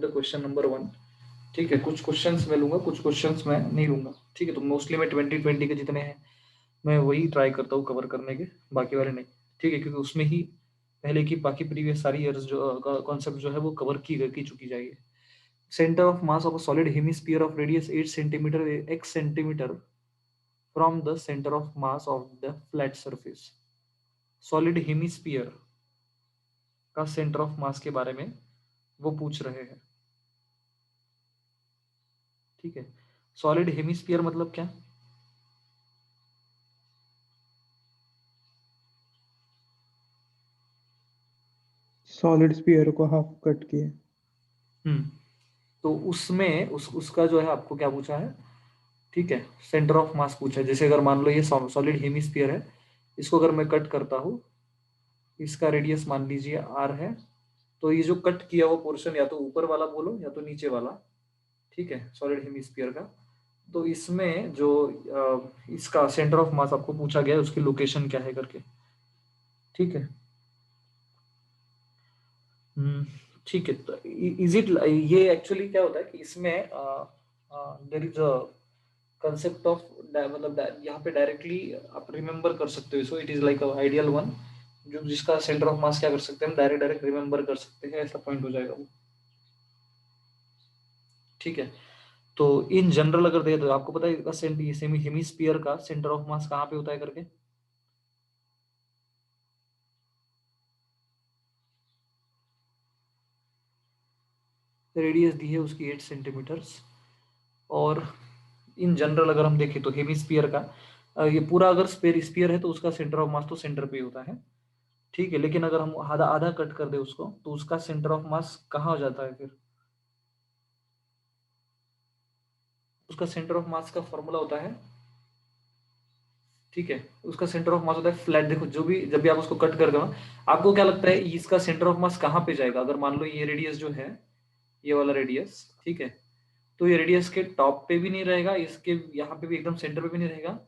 Question number 1। ठीक है, कुछ क्वेश्चंस मैं लूंगा, कुछ क्वेश्चंस मैं नहीं लूंगा। ठीक है, तो मोस्टली मैं 2020 के जितने हैं मैं वही ट्राई करता हूँ कवर करने के, बाकी वाले नहीं। ठीक है, क्योंकि उसमें ही पहले की बाकी प्रीवियस सारी ईयर्स जो कॉन्सेप्ट जो है वो कवर की चुकी जाएगी। Centre of mass of a solid hemisphere of radius 8 centimetre x centimetre from the centre of mass of the flat surface. Solid hemisphere का सेंटर ऑफ मास के बारे में वो पूछ रहे हैं। ठीक है, सॉलिड हेमिस्फीयर मतलब क्या? सॉलिड स्फीयर को हाफ कट किए। तो उसमें उसका जो है आपको क्या पूछा है? ठीक है, सेंटर ऑफ मास पूछा है। जैसे अगर मान लो ये सॉलिड हेमिस्फीयर है, इसको अगर मैं कट करता हूँ, इसका रेडियस मान लीजिए आर है, तो ये जो कट किया हुआ पोर्शन या तो ऊपर वाला बोलो या तो नीचे वाला, ठीक है, सॉलिड हेमिस्फीयर का। तो इसमें जो इसका सेंटर ऑफ मास आपको पूछा गया है, उसकी लोकेशन क्या है करके। ठीक है, हम्म, ठीक है। तो इज इट, ये एक्चुअली क्या होता है कि इसमें there is a concept of, मतलब यहाँ पे डायरेक्टली आप रिमेंबर कर सकते हो इसको। It is like ideal one, जो जिसका सेंटर ऑफ मास क्या कर सकते हैं, हम डायरेक्ट डायरेक्ट रिमेंबर कर सकते हैं, ऐसा पॉइंट हो जाएगा वो। ठीक है, तो इन जनरल अगर देखें तो आपको पता है इसका सेमी हेमिस्फीयर का सेंटर ऑफ मास कहाँ पे होता है करके। रेडियस दी है उसकी 8 सेंटीमीटर्स। और इन जनरल अगर हम देखें तो हेमिस्फीयर का ये पूरा अगर स्फीयर है तो उसका सेंटर ऑफ मास तो सेंटर पे ही होता है। ठीक है, लेकिन अगर हम आधा आधा कट कर दे उसको तो उसका सेंटर ऑफ मास कहाँ हो जाता है फिर? उसका सेंटर ऑफ मास का फॉर्मूला होता है, ठीक है, उसका सेंटर ऑफ मास होता है फ्लैट। देखो जो भी, जब भी आप उसको कट कर दो ना, आपको क्या लगता है इसका सेंटर ऑफ मास कहाँ पे जाएगा? अगर मान लो ये रेडियस जो है, ये वाला रेडियस, ठीक है, तो ये रेडियस के टॉप पे भी नहीं रहेगा, इसके यहाँ पे भी एकदम सेंटर पे भी नहीं रहेगा,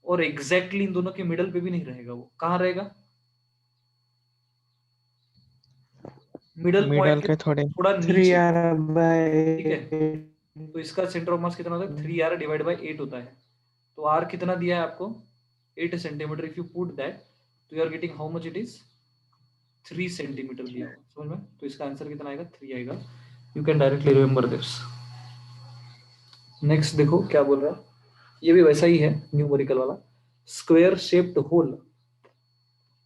और एग्जैक्टली इन दोनों के मिडल पे भी नहीं रहेगा। वो कहाँ रहेगा? मिडल पॉइंट मिडल के के थोड़े थोड़ा थ्री नीचे। आर ठीक है, बाय। तो इसका सेंटर ऑफ मास कितना होता है? 3r डिवाइड बाई 8 होता है। तो r कितना दिया है आपको? 8 centimetre. If you put that, तो you are getting how much it is? 3 centimetre दिया हुआ, समझ में? तो इसका आंसर कितना आएगा? 3 आएगा। You can directly remember this. Next देखो क्या बोल रहा है, ये भी वैसा ही है न्यूमेरिकल वाला। Square shaped hole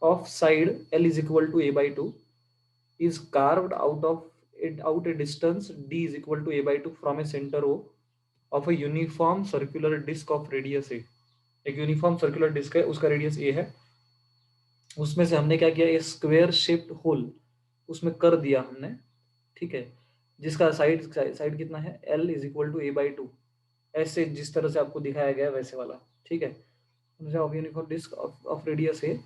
of side l is equal to a by 2 is carved out a distance d is equal to a by 2 from a center O of a uniform circular disk of radius a। एक uniform circular disc है, उसका radius a है। उसमें से हमने क्या किया, ये स्क्वायर शेप्ड होल उसमें कर दिया हमने। ठीक है, जिसका साइड साइड कितना है? l is equal to a by 2, ऐसे जिस तरह से आपको दिखाया गया है वैसे वाला। ठीक है, of uniform disc of radius a,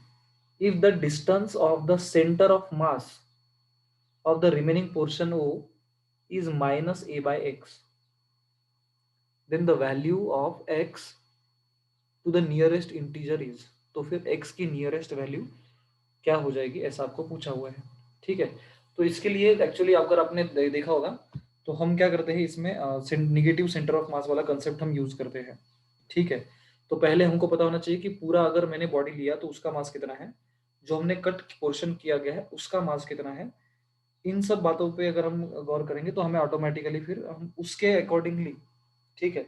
if the distance of the center of mass of the remaining portion O is minus a by x, then the value of x to the nearest integer is, तो फिर x की nearest value क्या हो जाएगी, ऐसा आपको पूछा हुआ है। ठीक है, तो इसके लिए एक्चुअली अगर आपने देखा होगा तो हम क्या करते हैं इसमें, निगेटिव सेंटर ऑफ मास वाला कंसेप्ट हम यूज करते हैं। ठीक है, तो पहले हमको पता होना चाहिए कि पूरा अगर मैंने बॉडी लिया तो उसका मास कितना है, जो हमने कट पोर्शन किया गया है उसका मास कितना है। इन सब बातों पे अगर हम गौर करेंगे तो हमें ऑटोमेटिकली फिर हम उसके अकॉर्डिंगली, ठीक है,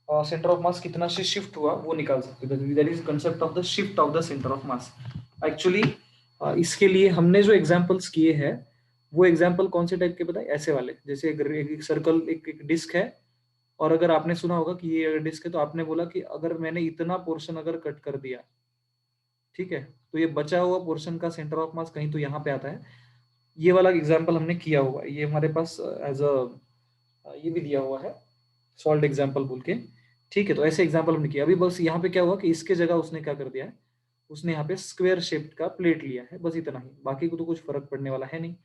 सेंटर ऑफ मास कितना से शिफ्ट हुआ वो निकाल सकते हैं। That is concept of the shift of the centre of mass. Actually इसके लिए हमने जो एग्जांपल्स किए हैं वो एग्जांपल कौन से टाइप के बताए, ऐसे वाले, जैसे एक सर्कल, एक डिस्क है, और अगर आपने सुना होगा कि ये डिस्क है तो आपने बोला कि अगर मैंने इतना पोर्शन अगर कट कर दिया, ठीक है, तो ये बचा हुआ पोर्शन का सेंटर ऑफ मास कहीं तो यहाँ पे आता है। ये वाला एग्जांपल हमने किया हुआ है, ये हमारे पास एज अ ये भी दिया हुआ है, सॉल्ड एग्जांपल बोल के। ठीक है, तो ऐसे एग्जांपल हमने किया। अभी बस यहाँ पे क्या हुआ कि इसके जगह उसने क्या कर दिया है, उसने यहाँ पे स्क्वायर शेप्ड का प्लेट लिया है, बस इतना ही, बाकी को तो कुछ फर्क पड़ने वाला है नहीं।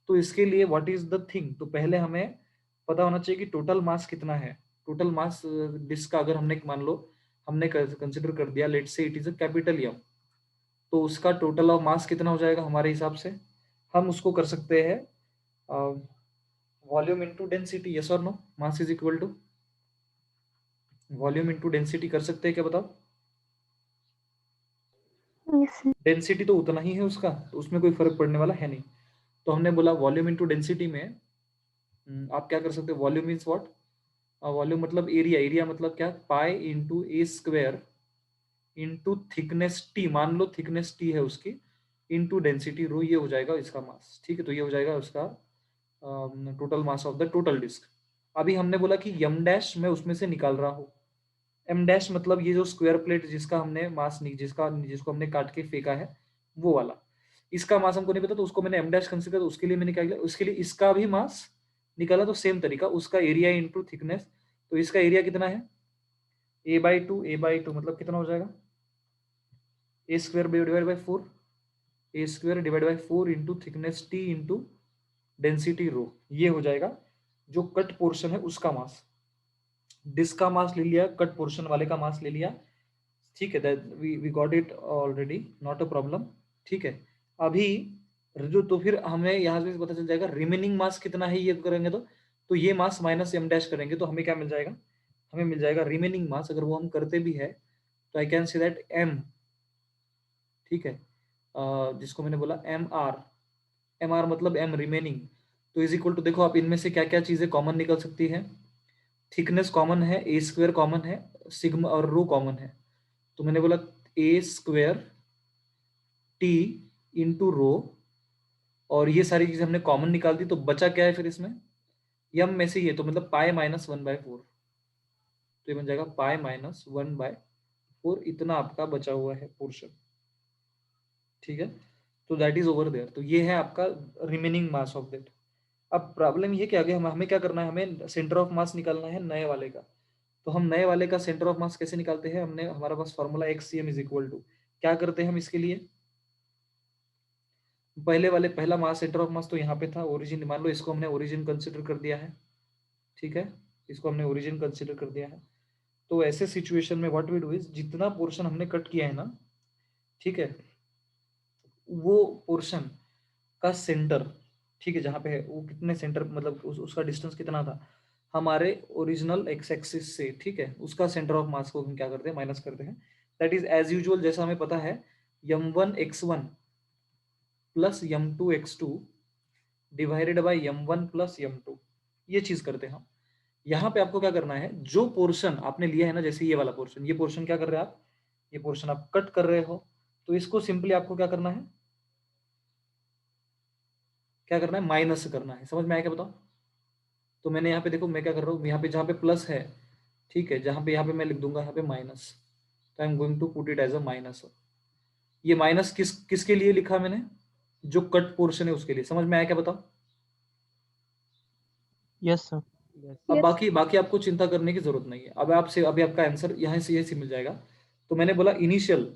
तो इसके लिए व्हाट इज द थिंग, तो पहले हमें पता होना चाहिए कि टोटल मास कितना है। टोटल मास डिस्क का अगर हमने मान लो हमने कंसिडर कर दिया, let's say it is a capital M, तो उसका टोटल ऑफ मास कितना हो जाएगा हमारे हिसाब से? हम उसको कर सकते हैं वॉल्यूम इनटू डेंसिटी, यस और no, mass is equal to volume into density कर सकते हैं क्या, बताओ। Yes, sir. डेंसिटी तो उतना ही है उसका, तो उसमें कोई फर्क पड़ने वाला है नहीं। तो हमने बोला वॉल्यूम इनटू डेंसिटी में आप क्या कर सकते हो, वॉल्यूम मीन्स व्हाट, वॉल्यूम मतलब एरिया, एरिया मतलब क्या, पाई इंटू ए स्क्वेयर इंटू थिकनेस टी, मान लो थिकनेस टी है उसकी, इंटू डेंसिटी रो, ये हो जाएगा इसका मास। ठीक है, तो ये हो जाएगा उसका total mass of the total disc. अभी हमने बोला कि यम डैश मैं उसमें से निकाल रहा हूँ। एम डैश मतलब ये जो स्क्वायर प्लेट जिसका हमने मास जिसको हमने काट के फेंका है, वो वाला, इसका मास हमको नहीं पता, तो उसको मैंने एम डैश कंसीडर, उसके लिए मैंने क्या किया, उसके लिए इसका भी मास निकाला, तो सेम तरीका, उसका एरिया इंटू थिकनेस, तो इसका एरिया कितना है, a/2 मतलब कितना हो जाएगा, A square divide by 4, A square divide by 4 into thickness T into density rho, ये हो जाएगा जो कट पोर्शन है उसका मास। डिस्क का मास ले लिया, कट पोर्शन वाले का मास ले लिया, ठीक है, that we got it already, not a problem. ठीक है, अभी जो, तो फिर हमें यहाँ से पता चल जाएगा रिमेनिंग मास कितना है, ये करेंगे तो ये मास माइनस एम डैश करेंगे तो हमें क्या मिल जाएगा, हमें मिल जाएगा रिमेनिंग मास। अगर वो हम करते भी है तो I can say that M, ठीक है, जिसको मैंने बोला एम आर, एम आर मतलब एम रिमेनिंग, तो इज इक्वल टू, देखो आप इनमें से क्या क्या चीजें कॉमन निकल सकती है, थिकनेस कॉमन है, ए स्क्वायर कॉमन है, सिग्मा और रो कॉमन है, तो मैंने बोला ए स्क्वायर टी इंटू रो, और ये सारी चीजें हमने कॉमन निकाल दी, तो बचा क्या है फिर इसमें, यम में से ये, तो मतलब पाई माइनस 1/4, तो ये बन जाएगा पाई माइनस 1/4, इतना आपका बचा हुआ है पोर्शन। ठीक है, तो दैट इज ओवर देयर, तो ये है आपका रिमेनिंग मास ऑफ दैट। अब प्रॉब्लम ये क्या, हमें क्या करना है, हमें सेंटर ऑफ मास निकालना है नए वाले का। तो हम नए वाले का सेंटर ऑफ मास कैसे निकालते हैं, हमने हमारे पास formula XCM is equal to, क्या करते हैं हम इसके लिए, पहले वाले पहला मास, सेंटर ऑफ मास तो यहाँ पे था, ओरिजिन मान लो इसको हमने ओरिजिन कंसिडर कर दिया है। ठीक है, इसको हमने ओरिजिन कंसिडर कर दिया है, तो ऐसे सिचुएशन में व्हाट वी डू इज, जितना पोर्शन हमने कट किया है ना, ठीक है, वो पोर्शन का सेंटर, ठीक है, जहाँ पे है वो कितने सेंटर, मतलब उसका डिस्टेंस कितना था हमारे ओरिजिनल एक्स एक्सिस से, ठीक है, उसका सेंटर ऑफ मास को हम क्या करते हैं, माइनस करते हैं। दैट इज एज यूजुअल, जैसा हमें पता है, m1x1 plus m2x2 divided by m1 plus m2, ये चीज करते हैं हम। यहाँ पे आपको क्या करना है, जो पोर्शन आपने लिया है ना, जैसे ये वाला पोर्शन, ये पोर्शन क्या कर रहे हैं आप, ये पोर्शन आप कट कर रहे हो, तो इसको सिंपली आपको क्या करना है, क्या करना है, माइनस करना है। समझ में आया क्या, बताओ। तो मैंने यहाँ पे देखो, मैं क्या कर रहा हूँ, यहाँ पे जहाँ पे प्लस है, ठीक है, जहाँ पे यहाँ पे मैं लिख दूंगा यहाँ पे माइनस, तो I am going to put it as a minus. ये माइनस किसके लिए लिखा मैंने, जो कट पोर्शन है उसके लिए। समझ में आया क्या, बताओ। Yes, sir. अब Yes. बाकी बाकी आपको चिंता करने की जरूरत नहीं है, अब आपसे अभी आपका आंसर यहाँ से यही मिल जाएगा। तो मैंने बोला इनिशियल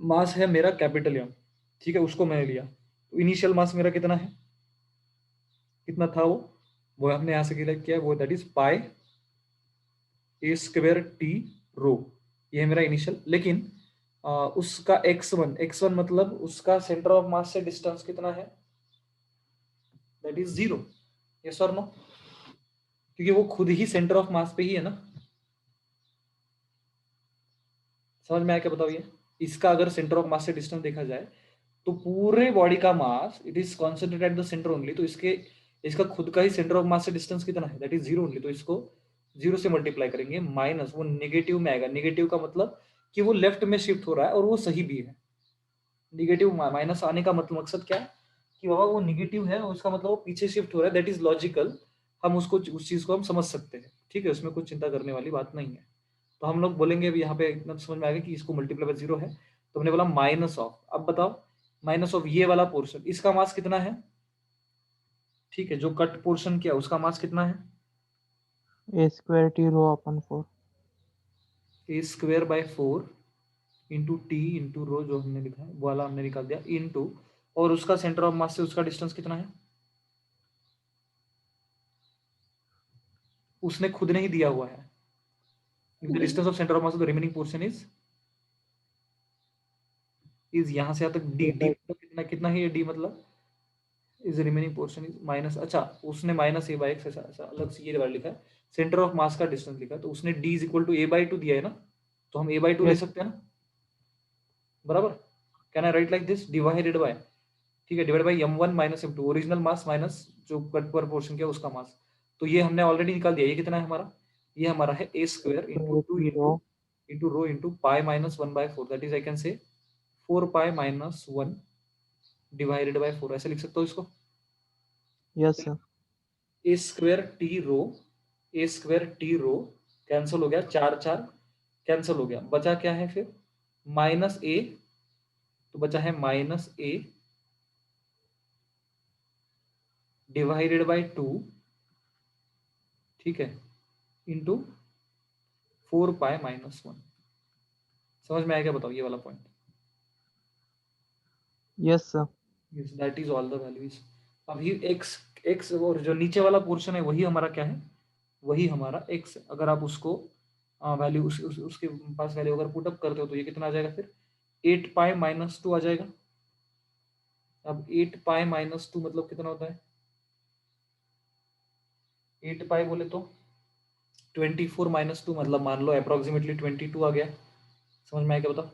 मास है मेरा कैपिटल एम, ठीक है, उसको मैंने लिया, तो इनिशियल मास मेरा कितना है, कितना था वो हमने यहाँ से किया, वो that is pi A square T rho, ये है मेरा इनिशियल। लेकिन उसका x1 मतलब उसका सेंटर ऑफ मास से डिस्टेंस कितना है, दैट इज 0, यस और नो, क्योंकि वो खुद ही सेंटर ऑफ मास पे ही है ना। समझ में आया क्या, बताओ। ये इसका अगर सेंटर ऑफ मास से डिस्टेंस देखा जाए, तो पूरे बॉडी का mass it is concentrated at the centre only, तो इसका खुद का ही सेंटर ऑफ मास से डिस्टेंस कितना है, दैट इज 0 ओनली, तो इसको 0 से मल्टीप्लाई करेंगे, माइनस वो नेगेटिव में आएगा। नेगेटिव का मतलब कि वो लेफ्ट में शिफ्ट हो रहा है और वो सही भी है। निगेटिव माइनस आने का मतलब मकसद क्या है, कि बाबा वो निगेटिव है और उसका मतलब वो पीछे शिफ्ट हो रहा है, दैट इज लॉजिकल, हम उसको उस चीज को हम समझ सकते हैं। ठीक है, उसमें कुछ चिंता करने वाली बात नहीं है। तो हम लोग बोलेंगे अभी यहाँ पे एकदम समझ में आ गया कि इसको मल्टीप्लाई बाय 0 है, तो हमने बोला माइनस ऑफ, अब बताओ, माइनस ऑफ ये वाला पोर्शन, इसका मास कितना है, ठीक है, जो कट पोर्शन किया उसका मास कितना है, A square T rho upon 4. A square by 4 into T into rho, जो हमने लिखा है वो वाला हमने निकाल दिया, इंटू, और उसका सेंटर ऑफ मास से उसका डिस्टेंस कितना है, उसने खुद नहीं दिया हुआ है। If the distance of center of mass of the remaining portion is यहाँ से यहाँ तक डी, डी Right. मतलब कितना, कितना है ये डी मतलब, is remaining portion is minus, अच्छा उसने माइनस ए बाई एक्स ऐसा ऐसा अलग से ये वाला लिखा है, सेंटर ऑफ मास का डिस्टेंस लिखा है, तो उसने d is equal to a by two दिया है ना, तो हम ए बाई टू ले Yes. सकते हैं ना, बराबर। Can I write like this, divided by, ठीक है, divide by m1 minus m2, original mass minus जो कट पर पोर्शन किया उसका मास। तो ये हमने ऑलरेडी निकाल दिया, ये कितना है हमारा, ये हमारा है a square into Square 2 into zero. Into rho into pi minus 1/4, that is I can से 4 पाई माइनस 1 डिवाइडेड बाय 4, ऐसे लिख सकता हूँ इसको। Yes, sir. ए स्क्वायर टी रो, ए स्क्वायर टी रो कैंसिल हो गया, 4 4 कैंसिल हो गया, बचा क्या है फिर, माइनस ए, तो बचा है माइनस ए डिवाइडेड बाय 2, ठीक है, इंटू 4 पाई माइनस 1। समझ में आया क्या, बताओ ये वाला point. Yes, sir. Yes, that is all the values. अभी एक्स, एक्स और जो नीचे वाला पोर्शन है वही हमारा क्या है, वही हमारा एक्स है। अगर आप उसको वैल्यू उसके पास वैल्यू अगर पुटअप करते हो तो ये कितना आ जाएगा फिर, 8 पाई माइनस 2 आ जाएगा। अब 8 पाई माइनस 2 मतलब कितना होता है, 8 पाई बोले तो 24 माइनस 2, मतलब मान लो अप्रोक्सीमेटली 22 आ गया। समझ में आया क्या, बताओ।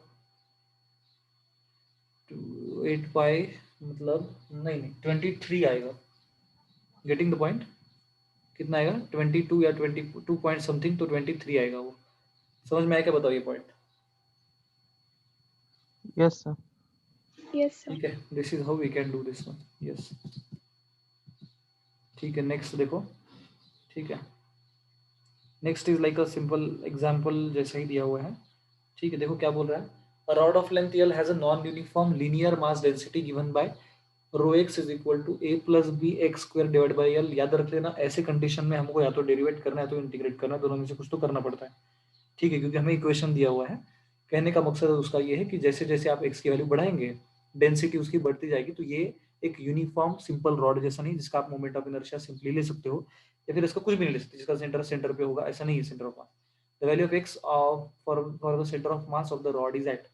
8 पाई मतलब नहीं नहीं 23 आएगा, गेटिंग द पॉइंट। कितना आएगा 22 या 22 पॉइंट समथिंग, तो 23 आएगा वो। समझ में आया क्या, बताओ ये point. Yes, sir. Yes, sir. ठीक है, this is how we can do this one. Yes, ठीक है, नेक्स्ट देखो। ठीक है, next is like a simple example जैसा ही दिया हुआ है। ठीक है, देखो क्या बोल रहा है, a rod of length L has a non uniform linear mass density given by rho x is equal to a plus B x square divide by l. याद रख लेना, ऐसे कंडीशन में हमको या तो डेरिवेट करना है तो इंटीग्रेट करना है, दोनों में से कुछ तो करना पड़ता है। ठीक है, क्योंकि हमें इक्वेशन दिया हुआ है। कहने का मकसद उसका ये है कि जैसे जैसे आप एक्स की वैल्यू बढ़ाएंगे डेंसिटी उसकी बढ़ती जाएगी, तो ये एक यूनिफॉर्म सिंपल रॉड जैसा नहीं जिसका आप मोमेंट ऑफ इनर्शिया सिंपली ले सकते हो, या फिर इसका कुछ भी नहीं ले सकते जिसका सेंटर सेंटर पे होगा, ऐसा नहीं है centre of mass. The value of x for the centre of mass of the rod is at,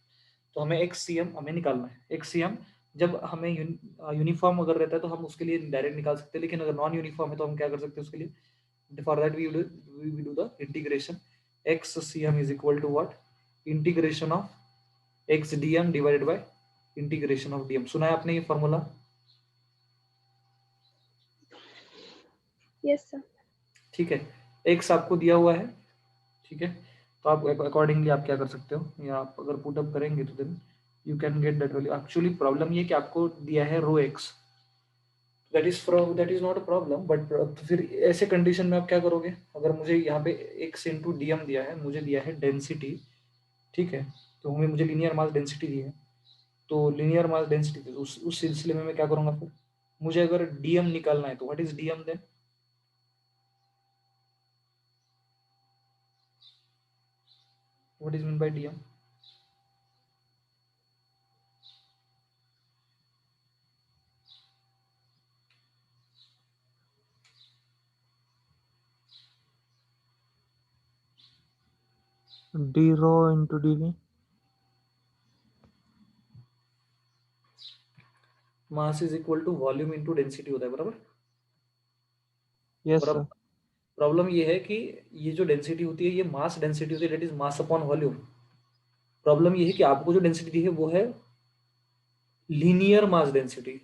तो हमें एक्स सी एम हमें निकालना है। एक्स सी एम जब हमें यूनिफॉर्म अगर रहता है तो हम उसके लिए डायरेक्ट निकाल सकते हैं, लेकिन अगर नॉन यूनिफॉर्म है तो हम क्या कर सकते हैं उसके लिए, for that we do the integration. X c m is equal to what, integration of x d m divided by integration of d m. सुना है आपने ये फॉर्मूला। Yes, sir. ठीक है, एक्स आपको दिया हुआ है, ठीक है, तो आप अकॉर्डिंगली आप क्या कर सकते हो, या आप अगर पुट अप करेंगे तो then you can get that value. Actually problem ये कि आपको दिया है rho X, that is not a problem, but फिर ऐसे कंडीशन में आप क्या करोगे, अगर मुझे यहाँ पे एक्स इंटू डी एम दिया है, मुझे दिया है डेंसिटी, ठीक है, तो हमें मुझे लीनियर मास डेंसिटी दी है, तो लीनियर मास डेंसिटी उस सिलसिले में मैं क्या करूंगा फिर, मुझे अगर डीएम निकालना है तो what is dm then, what is mean by dm. D rho into dV. Mass is equal to volume into density होता है, बराबर। Yes, और sir. अब प्रॉब्लम ये है कि ये जो डेंसिटी होती है ये मास डेंसिटी होती है, that is mass upon volume. Problem ये है कि आपको जो डेंसिटी दी है वो है लीनियर मास डेंसिटी।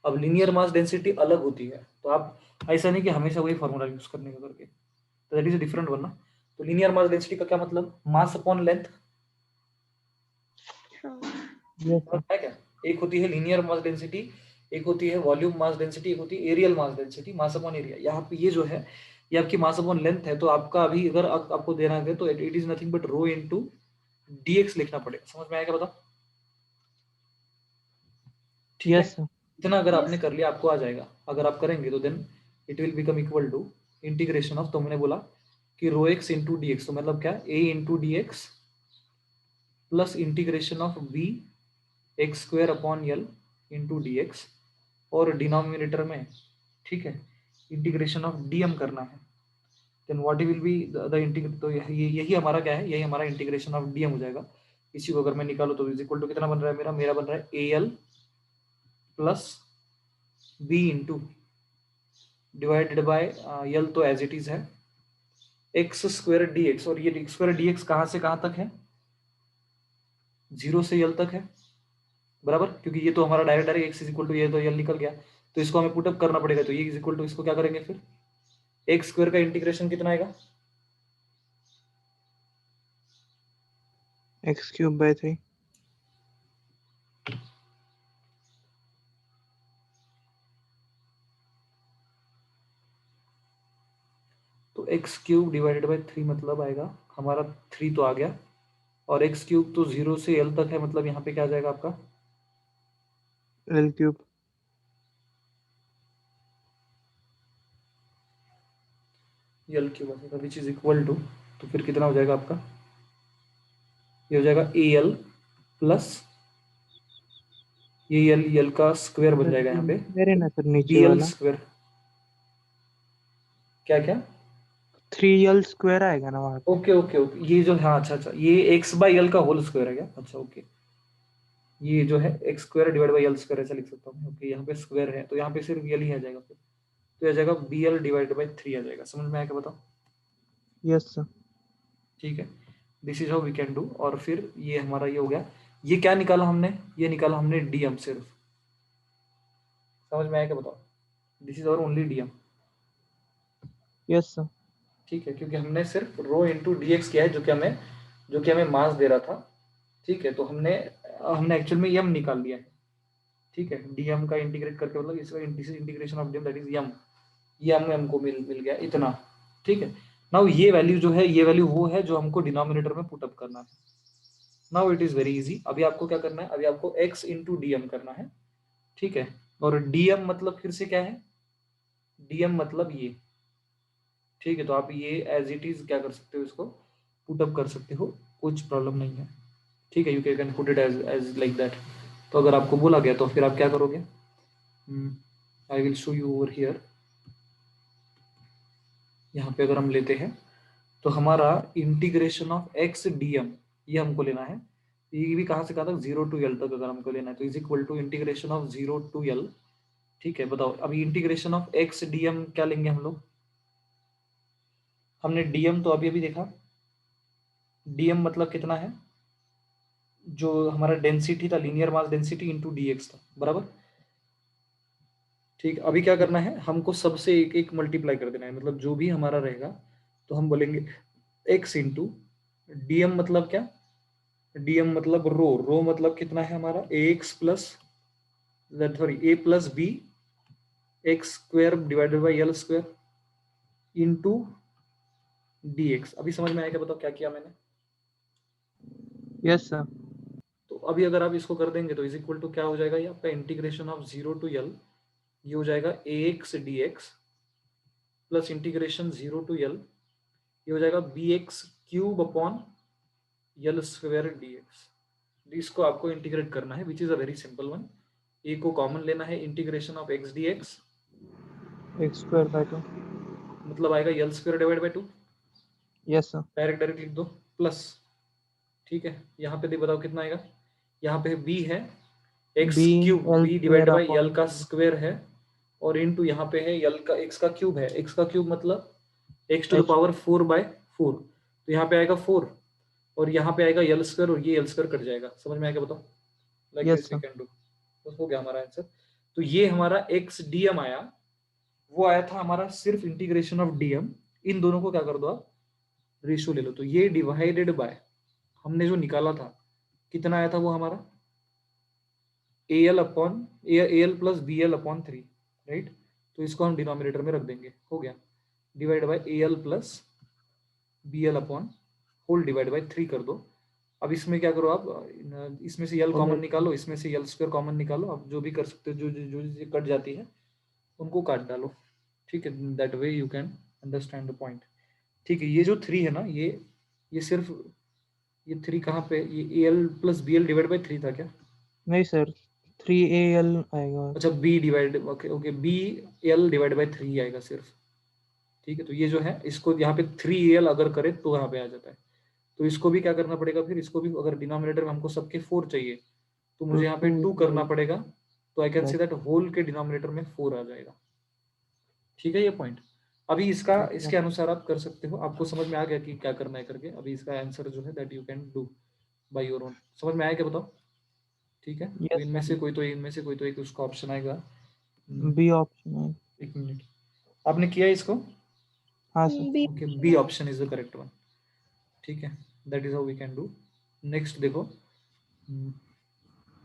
अब लीनियर मास डेंसिटी अलग होती है, तो आप ऐसा नहीं कि हमेशा वही फॉर्मूला यूज करने का करके, तो दैट इज डिफरेंट वन ना। तो लीनियर मास डेंसिटी का क्या मतलब, मास अपॉन लेंथ। हाँ. Yes, समझ sir. में आया क्या, एक होती है लीनियर मास डेंसिटी, एक होती है वॉल्यूम मास डेंसिटी, एक होती है areal mass density, mass upon area. यहाँ पे ये जो है ये आपकी मास अपॉन लेंथ है, तो आपका अभी अगर आपको देना है तो it is nothing but rho into dx लिखना पड़ेगा। समझ में आया क्या, बताओ। ठीक है, Yes, sir. इतना अगर आपने Yes. कर लिया आपको आ जाएगा। अगर आप करेंगे तो then it will become equal to integration of, तो मैंने बोला कि rho X into D X, तो मतलब क्या, A into D X plus integration of B x square upon L into D X, और डिनोमिनेटर में, ठीक है, इंटीग्रेशन ऑफ डीएम करना है। Then what will be the integrate, तो यही हमारा क्या है, यही हमारा इंटीग्रेशन ऑफ डीएम हो जाएगा। इसी को अगर मैं निकालू तो इज इक्वल टू कितना बन रहा है मेरा, मेरा बन रहा है A L plus b into divided by L तो एज इट इज है एक्स स्क्वायर डी एक्स, और ये एक्स स्क्वायर डी एक्स कहाँ से कहाँ तक है, 0 से यल तक है बराबर, क्योंकि ये तो हमारा direct direct x is equal to ये तो यल निकल गया, तो इसको हमें पुटअप करना पड़ेगा, तो ये इज इक्वल टू इसको क्या करेंगे फिर एक्स स्क्वायर का इंटीग्रेशन कितना आएगा, x³/3। तो एक्स क्यूब डिवाइडेड बाई 3 मतलब आएगा हमारा 3 तो आ गया, और एक्स क्यूब तो 0 से एल तक है, मतलब यहाँ पे क्या आ जाएगा आपका l³ एल क्यूब आ जाएगा विच इज इक्वल टू, तो फिर कितना हो जाएगा आपका, ये हो जाएगा ए एल प्लस ये यल का स्क्वायर बन जाएगा यहाँ पे मेरे ना सर नीचे बी एल वाला स्क्वायर, क्या क्या 3l² आएगा ना वहाँ पे। ओके ओके ओके, ये जो हाँ अच्छा अच्छा ये एक्स बाई एल का होल स्क्वायर है क्या, अच्छा ओके, ये जो है X square divide by L square ऐसा लिख सकता हूँ ओके, यहाँ पे स्क्वायर है तो यहाँ पे सिर्फ एल ही आ जाएगा फिर, तो आ जाएगा बी एल डिवाइड बाई 3 आ जाएगा, समझ में आया क्या बताओ, यस सर। ठीक है, this is how we can do, और फिर ये हमारा ये हो गया, ये क्या निकाला हमने, ये निकाला हमने डीएम सिर्फ, समझ में आया क्या बताओ, दिस इज और ओनली डीएम, यस सर। ठीक है, क्योंकि हमने सिर्फ रो इंटू डी एक्स किया है जो कि हमें मास दे रहा था, ठीक है, तो हमने हमने एक्चुअल में यम निकाल लिया है, ठीक है, डीएम का इंटीग्रेट करके मतलब इसका integration of DM that is M, ये हमें हमको मिल गया इतना, ठीक है, नाउ ये वैल्यू जो है ये वैल्यू वो है जो हमको डिनोमिनेटर में पुट अप करना है, now it is very easy, अभी आपको क्या करना है, अभी आपको x इंटू डीएम करना है, ठीक है, और डीएम मतलब फिर से क्या है, डीएम मतलब ये, ठीक है, तो आप ये एज इट इज क्या कर सकते हो, इसको पुट अप कर सकते हो, कुछ प्रॉब्लम नहीं है, ठीक है, you can put it as as like that, तो अगर आपको बोला गया तो फिर आप क्या करोगे, I will show you over here, यहाँ पे अगर हम लेते हैं तो हमारा इंटीग्रेशन ऑफ एक्स डीएम ये हमको लेना है, ये भी कहाँ से कहाँ तक 0 to l तक अगर हमको लेना है तो is equal to integration of 0 to l, ठीक है, बताओ अभी इंटीग्रेशन ऑफ एक्स डीएम क्या लेंगे हम लोग, हमने डीएम तो अभी अभी देखा, डीएम मतलब कितना है, जो हमारा डेंसिटी था linear mass density into dx था बराबर, ठीक, अभी क्या करना है हमको सबसे एक एक मल्टीप्लाई कर देना है, मतलब जो भी हमारा रहेगा तो हम बोलेंगे एक्स इंटू डीएम मतलब क्या, डीएम मतलब रो मतलब कितना है हमारा A X plus sorry A plus B x square divided by L square into D X, अभी समझ में आया क्या बताओ क्या किया मैंने, यस सर। तो अभी अगर आप इसको कर देंगे तो इज इक्वल टू क्या हो जाएगा, ये आपका इंटीग्रेशन ऑफ 0 to l, ये हो जाएगा A X D X plus integration 0 to l, ये हो जाएगा B X cube upon L square D X, इसको आपको इंटीग्रेट करना है which is a very simple one, A को कॉमन लेना है, integration of x D X x²/2। मतलब आएगा L square divide by 2, yes sir. Direct direct लिख दो प्लस, ठीक है, यहाँ पे बताओ कितना आएगा, यहाँ पे बी है x b cube, b divide by l का l² स्क्वायर है, और इंटू यहाँ पे है यल का एक्स का क्यूब है, एक्स का क्यूब मतलब x to the h। Power 4/4, तो यहाँ पे आएगा 4, और यहाँ पे आएगा यल स्क्वायर, और ये यल स्क्वायर कट जाएगा, समझ में आएगा बताओ, like yes this we sir. Can do, बस हो गया हमारा आंसर, तो ये हमारा एक्स डीएम आया, वो आया था हमारा सिर्फ इंटीग्रेशन ऑफ डीएम, इन दोनों को क्या कर दो आप रेशियो ले लो, तो ये डिवाइडेड बाय हमने जो निकाला था कितना आया था वो हमारा a l upon a L plus b l upon 3, right, तो इसको हम डिनोमिनेटर में रख देंगे, हो गया divide by a L plus b l upon whole divide by 3 कर दो, अब इसमें क्या करो आप इसमें से यल कॉमन निकालो, इसमें से यल स्क्वायर कॉमन निकालो, आप जो भी कर सकते हो, जो चीजें कट जाती है उनको काट डालो, ठीक है, that way you can understand the point, ठीक है, ये जो 3 है ना ये सिर्फ ये 3 कहाँ पे, ये a L plus b l divide by 3 था क्या, नहीं सर 3al आएगा। अच्छा b divide okay okay b l divide by 3 आएगा सिर्फ, ठीक है, तो ये जो है इसको यहाँ पे 3al अगर करे तो यहाँ पे आ जाता है, तो इसको भी क्या करना पड़ेगा फिर, इसको भी अगर डिनोमिनेटर में हमको सबके 4 चाहिए तो तो मुझे यहाँ पे 2 2 करना पड़ेगा, तो I can say that whole के डिनोमिनेटर में 4 आ जाएगा। ठीक है ये पॉइंट। अभी इसका इसके अनुसार आप कर सकते हो, आपको समझ में आ गया कि क्या करना है करके। अभी इसका आंसर जो है that you can do by your own. समझ में आया क्या बताओ? ठीक है, तो Yes, इनमें से कोई तो एक उसका ऑप्शन आएगा। B option है। एक मिनट, आपने किया इसको? हाँ sir. B okay, B option is the correct one. ठीक है, that is how we can do. Next देखो,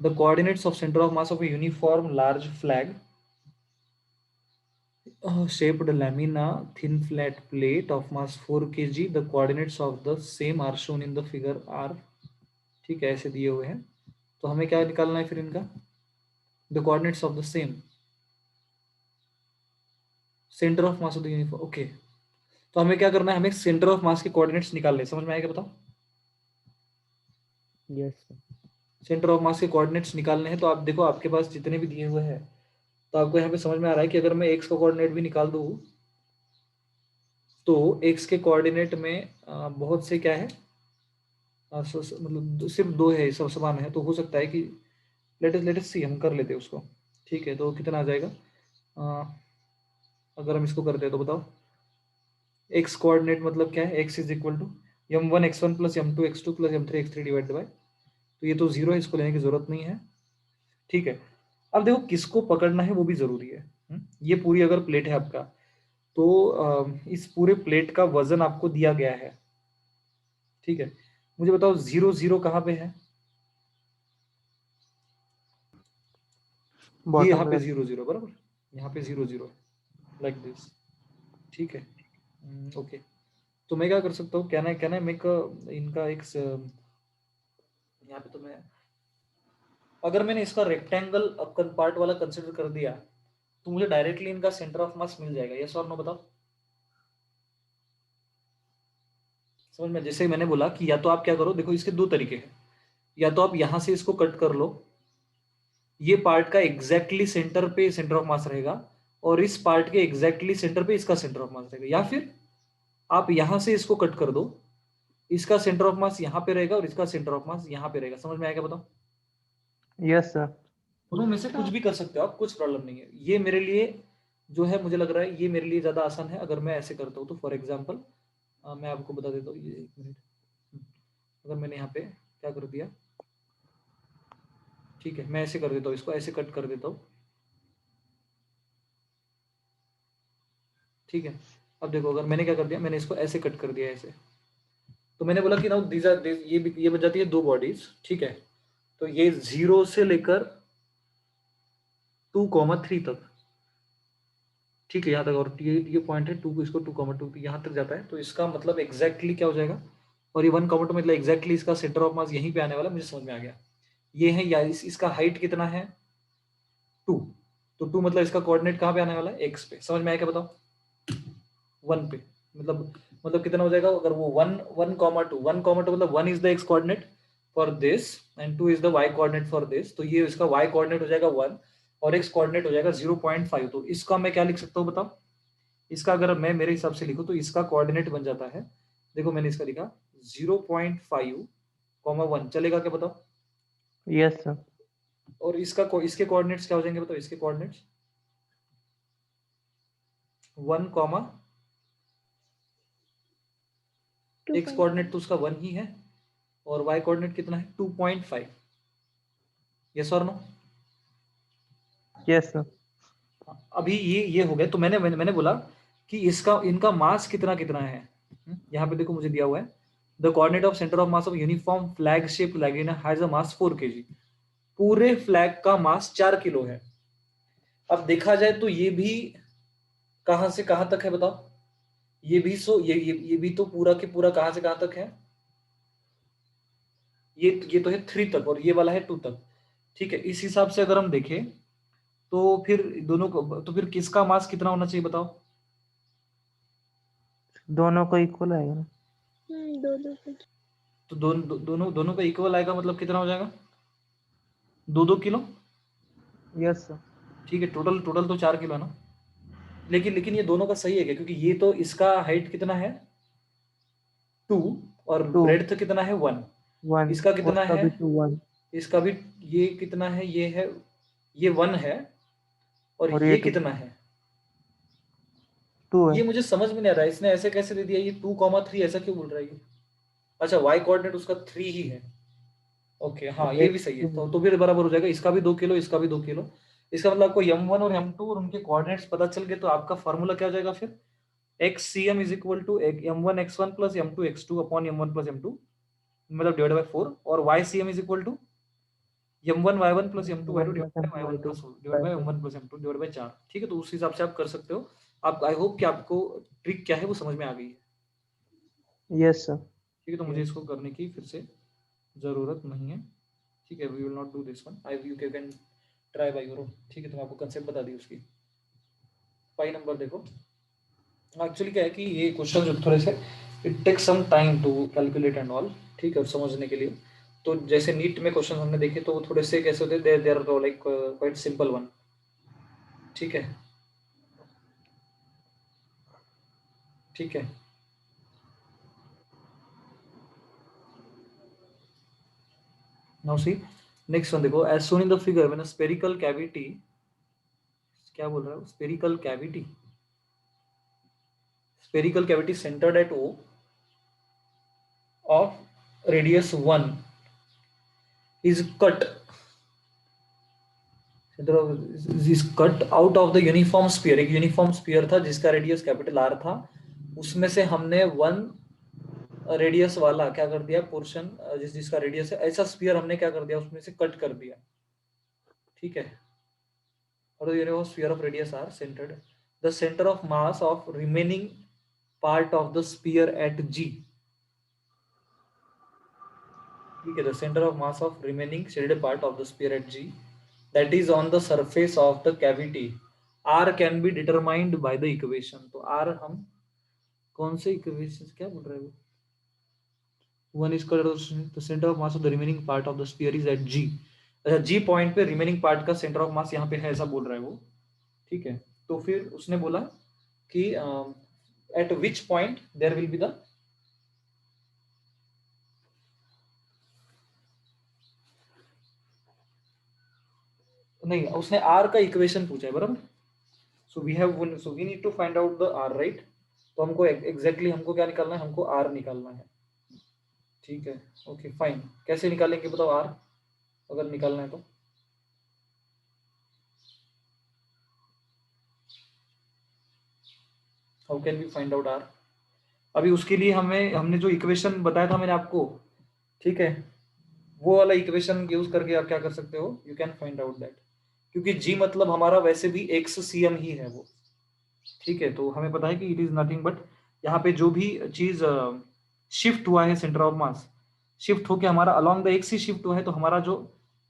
the coordinates of centre of mass of a uniform large flag shaped lamina thin flat plate of mass 4 kg. The coordinates of the same are shown in the figure are, ठीक है, ऐसे दिए हुए हैं। तो हमें क्या निकालना है फिर इनका? The coordinates of the same centre of mass of the uniform. Okay, तो हमें क्या करना है? हमें सेंटर ऑफ मास के कोऑर्डिनेट्स निकालने। समझ में आएगा बताओ? Yes sir। सेंटर ऑफ मास के कोऑर्डिनेट्स निकालने हैं। तो आप देखो, आपके पास जितने भी दिए हुए हैं, तो आपको यहाँ पे समझ में आ रहा है कि अगर मैं एक्स का कोऑर्डिनेट भी निकाल दूँ तो एक्स के कोऑर्डिनेट में बहुत से क्या है, मतलब सिर्फ 2 है, सब समान है। तो हो सकता है कि लेट अस सी, हम कर लेते हैं उसको। ठीक है, तो कितना आ जाएगा अगर हम इसको करते हैं? तो बताओ, एक्स कोऑर्डिनेट मतलब क्या है? X is equal to m1 x1 plus m2 x2 plus m3 x3 divide by, तो ये तो जीरो है, इसको लेने की जरूरत नहीं है। ठीक है, अब देखो किसको पकड़ना है वो भी जरूरी है। ये पूरी अगर प्लेट है आपका, तो इस पूरे प्लेट का वजन आपको दिया गया है। ठीक है, मुझे बताओ 0 0 कहाँ पे है? ये यहाँ बॉटम पे लेफ्ट। 0 0 बराबर, यहाँ पे 0 0 है, लाइक दिस। ठीक है, ओके। तो मैं क्या कर सकता हूँ? क्या ना मैं इनका एक यहाँ पे तो मैं, अगर मैंने इसका रेक्टेंगल पार्ट वाला कंसिडर कर दिया तो मुझे डायरेक्टली इनका सेंटर ऑफ मास मिल जाएगा। यस और नो बताओ? समझ में? जैसे मैंने बोला कि या तो आप क्या करो, देखो इसके 2 तरीके हैं। या तो आप यहां से इसको कट कर लो, ये पार्ट का एग्जैक्टली सेंटर पे सेंटर ऑफ मास रहेगा, और इस पार्ट के एग्जैक्टली सेंटर पे इसका सेंटर ऑफ मास रहेगा। या फिर आप यहां से इसको कट कर दो, इसका सेंटर ऑफ मास यहाँ पे रहेगा और इसका सेंटर ऑफ मास यहाँ पे रहेगा। समझ में आएगा बताओ? Yes sir। दोनों में से कुछ भी कर सकते हो आप, कुछ प्रॉब्लम नहीं है। ये मेरे लिए जो है, मुझे लग रहा है ये मेरे लिए ज्यादा आसान है अगर मैं ऐसे करता हूँ तो। फॉर एग्जाम्पल मैं आपको बता देता हूँ, ये 1 मिनट। अगर मैंने यहाँ पे क्या कर दिया, ठीक है, मैं ऐसे कर देता हूँ, इसको ऐसे कट कर देता हूँ। ठीक है, अब देखो, अगर मैंने क्या कर दिया, मैंने इसको ऐसे कट कर दिया ऐसे, तो मैंने बोला कि नाउ दीज आर ये बन जाती है 2 बॉडीज। ठीक है, तो ये 0 से लेकर 2,3 तक, ठीक है, यहाँ तक, और ये पॉइंट है 2 को, इसको 2,2 यहाँ तक जाता है। तो इसका मतलब एग्जैक्टली क्या हो जाएगा? और ये 1,2 मतलब एग्जैक्टली इसका सेंटर ऑफ मास यहीं पे आने वाला। मुझे समझ में आ गया। ये है, या इसका हाइट कितना है? 2। तो 2 मतलब इसका कोऑर्डिनेट कहाँ पे आने वाला है? एक्स पे। समझ में आया क्या बताओ? 1 पे, मतलब कितना हो जाएगा? अगर वो 1,2 मतलब 1 is the x coordinate for this and 2 is the y coordinate for this. तो ये इसका वाई कोऑर्डिनेट हो जाएगा 1 और एक्स कोऑर्डिनेट हो जाएगा 0.5। तो इसका मैं क्या लिख सकता हूँ बताओ? इसका अगर मैं मेरे हिसाब से लिखूं तो इसका कोऑर्डिनेट बन जाता है, देखो मैंने इसका लिखा 0.5, 1 चलेगा क्या बताओ? Yes sir। और इसके कोऑर्डिनेट्स क्या हो जाएंगे बताओ? इसके कोऑर्डिनेट्स 1, एक्स कोऑर्डिनेट तो उसका 1 ही है, और वाई कोऑर्डिनेट कितना है? 2.5। यस और नो? Yes sir। अभी ये हो गया। तो मैंने बोला कि इसका इनका मास कितना कितना है। यहाँ पे देखो मुझे दिया हुआ है, the coordinate of centre of mass of uniform flag shape lamina has a mass 4 kg। पूरे फ्लैग का मास 4 किलो है। अब देखा जाए तो ये भी कहां से कहां तक है बताओ? ये भी ये भी तो पूरा के पूरा कहां से कहां तक है? ये तो है 3 तक, और ये वाला है 2 तक। ठीक है, इस हिसाब से अगर हम देखें तो फिर दोनों को, तो फिर किसका मास कितना होना चाहिए बताओ? दोनों को इक्वल आएगा ना। तो दोनों का इक्वल आएगा, मतलब कितना हो जाएगा? 2 किलो। Yes sir। ठीक है, टोटल तो 4 किलो है ना। लेकिन ये दोनों का सही है क्या? क्योंकि ये तो इसका हाइट कितना है? 2, और 2 ब्रेड्थ कितना है? 1। 1 इसका कितना उसका है? भी 2 1। इसका भी, ये कितना है? ये है ये 1 है और और ये ये 2 कितना है, 2 ये है। मुझे समझ में नहीं आ रहा है, इसने ऐसे कैसे दे दिया, ये 2,3 ऐसा क्यों बोल रहा है ये? अच्छा, y कोऑर्डिनेट उसका 3 ही है। ओके, हाँ और ये भी x सही है, क्यूब। तो फिर बराबर हो जाएगा, इसका भी 2 किलो, इसका भी 2 किलो। इसका मतलब आपको m1 और m2 और उनके कोऑर्डिनेट्स पता चल गए, तो आपका फॉर्मूला क्या हो जाएगा फिर, xcm is equal to m1 x1 plus m2 x2 upon m1 plus m2, मतलब डिवाइड बाय 4, और ycm is equal to m1 y1 plus m2 y2 1 divide plus by m2 y1 y2 plus divide by m1 plus m2 divide by 4। ठीक है, तो उस हिसाब से आप कर सकते हो। आप, आई होप कि आपको ट्रिक क्या है वो समझ में आ गई है। Yes sir. ठीक है, तो मुझे इसको करने की फिर से जरूरत नहीं है। ठीक है, we will not do this one, I you can try by your own. ठीक है, तो मैं आपको कंसेप्ट बता दी उसकी। पाई नंबर देखो, एक्चुअली क्या है कि ये क्वेश्चन जो थोड़े से it take some time to calculate and all, ठीक है, और समझने के लिए। तो जैसे नीट में क्वेश्चन हमने देखे तो वो थोड़े से कैसे होते हैं, they are like quite simple one. ठीक है, ठीक है। नाउ सी नेक्स्ट वन देखो, as shown in the figure when a spherical cavity, क्या बोल रहा है, spherical cavity, spherical cavity centered at O of radius 1 is cut, center of is cut out of the uniform sphere। एक uniform sphere था जिसका radius capital R था, उसमें से हमने 1 रेडियस वाला क्या कर दिया पोर्शन, जिसका रेडियस है, ऐसा स्फीयर हमने क्या कर दिया उसमें से कट कर दिया। ठीक है, और uniform sphere of radius R centred, the centre of mass of remaining part of the sphere at G. ठीक है, the center of mass of remaining shaded part of the sphere at G, that is on the surface of the cavity, R can be determined by the equation। तो R हम कौन से equation, क्या बोल रहे हो, one is the centre of mass of the remaining part of the sphere is at G। अच्छा, G point पे रिमेनिंग पार्ट का सेंटर ऑफ मास यहाँ पे है, ऐसा बोल रहा है वो। ठीक है, तो फिर उसने बोला कि at which point there will be the, नहीं उसने R का इक्वेशन पूछा है बराबर। So we have one, so we need to find out the R, right. तो हमको एग्जैक्टली हमको क्या निकालना है, हमको R निकालना है। ठीक है, ओके फाइन, कैसे निकालेंगे बताओ R, अगर निकालना है तो। How can we find out R? अभी उसके लिए हमें, हमने जो इक्वेशन बताया था मैंने आपको, ठीक है, वो वाला इक्वेशन यूज करके आप क्या कर सकते हो, you can find out that, क्योंकि G मतलब हमारा वैसे भी XCM ही है वो। ठीक है, तो हमें पता है कि इट इज नथिंग बट, यहाँ पे जो भी चीज शिफ्ट हुआ है सेंटर ऑफ मास, शिफ्ट होके हमारा along the x he shift हुआ है, तो हमारा जो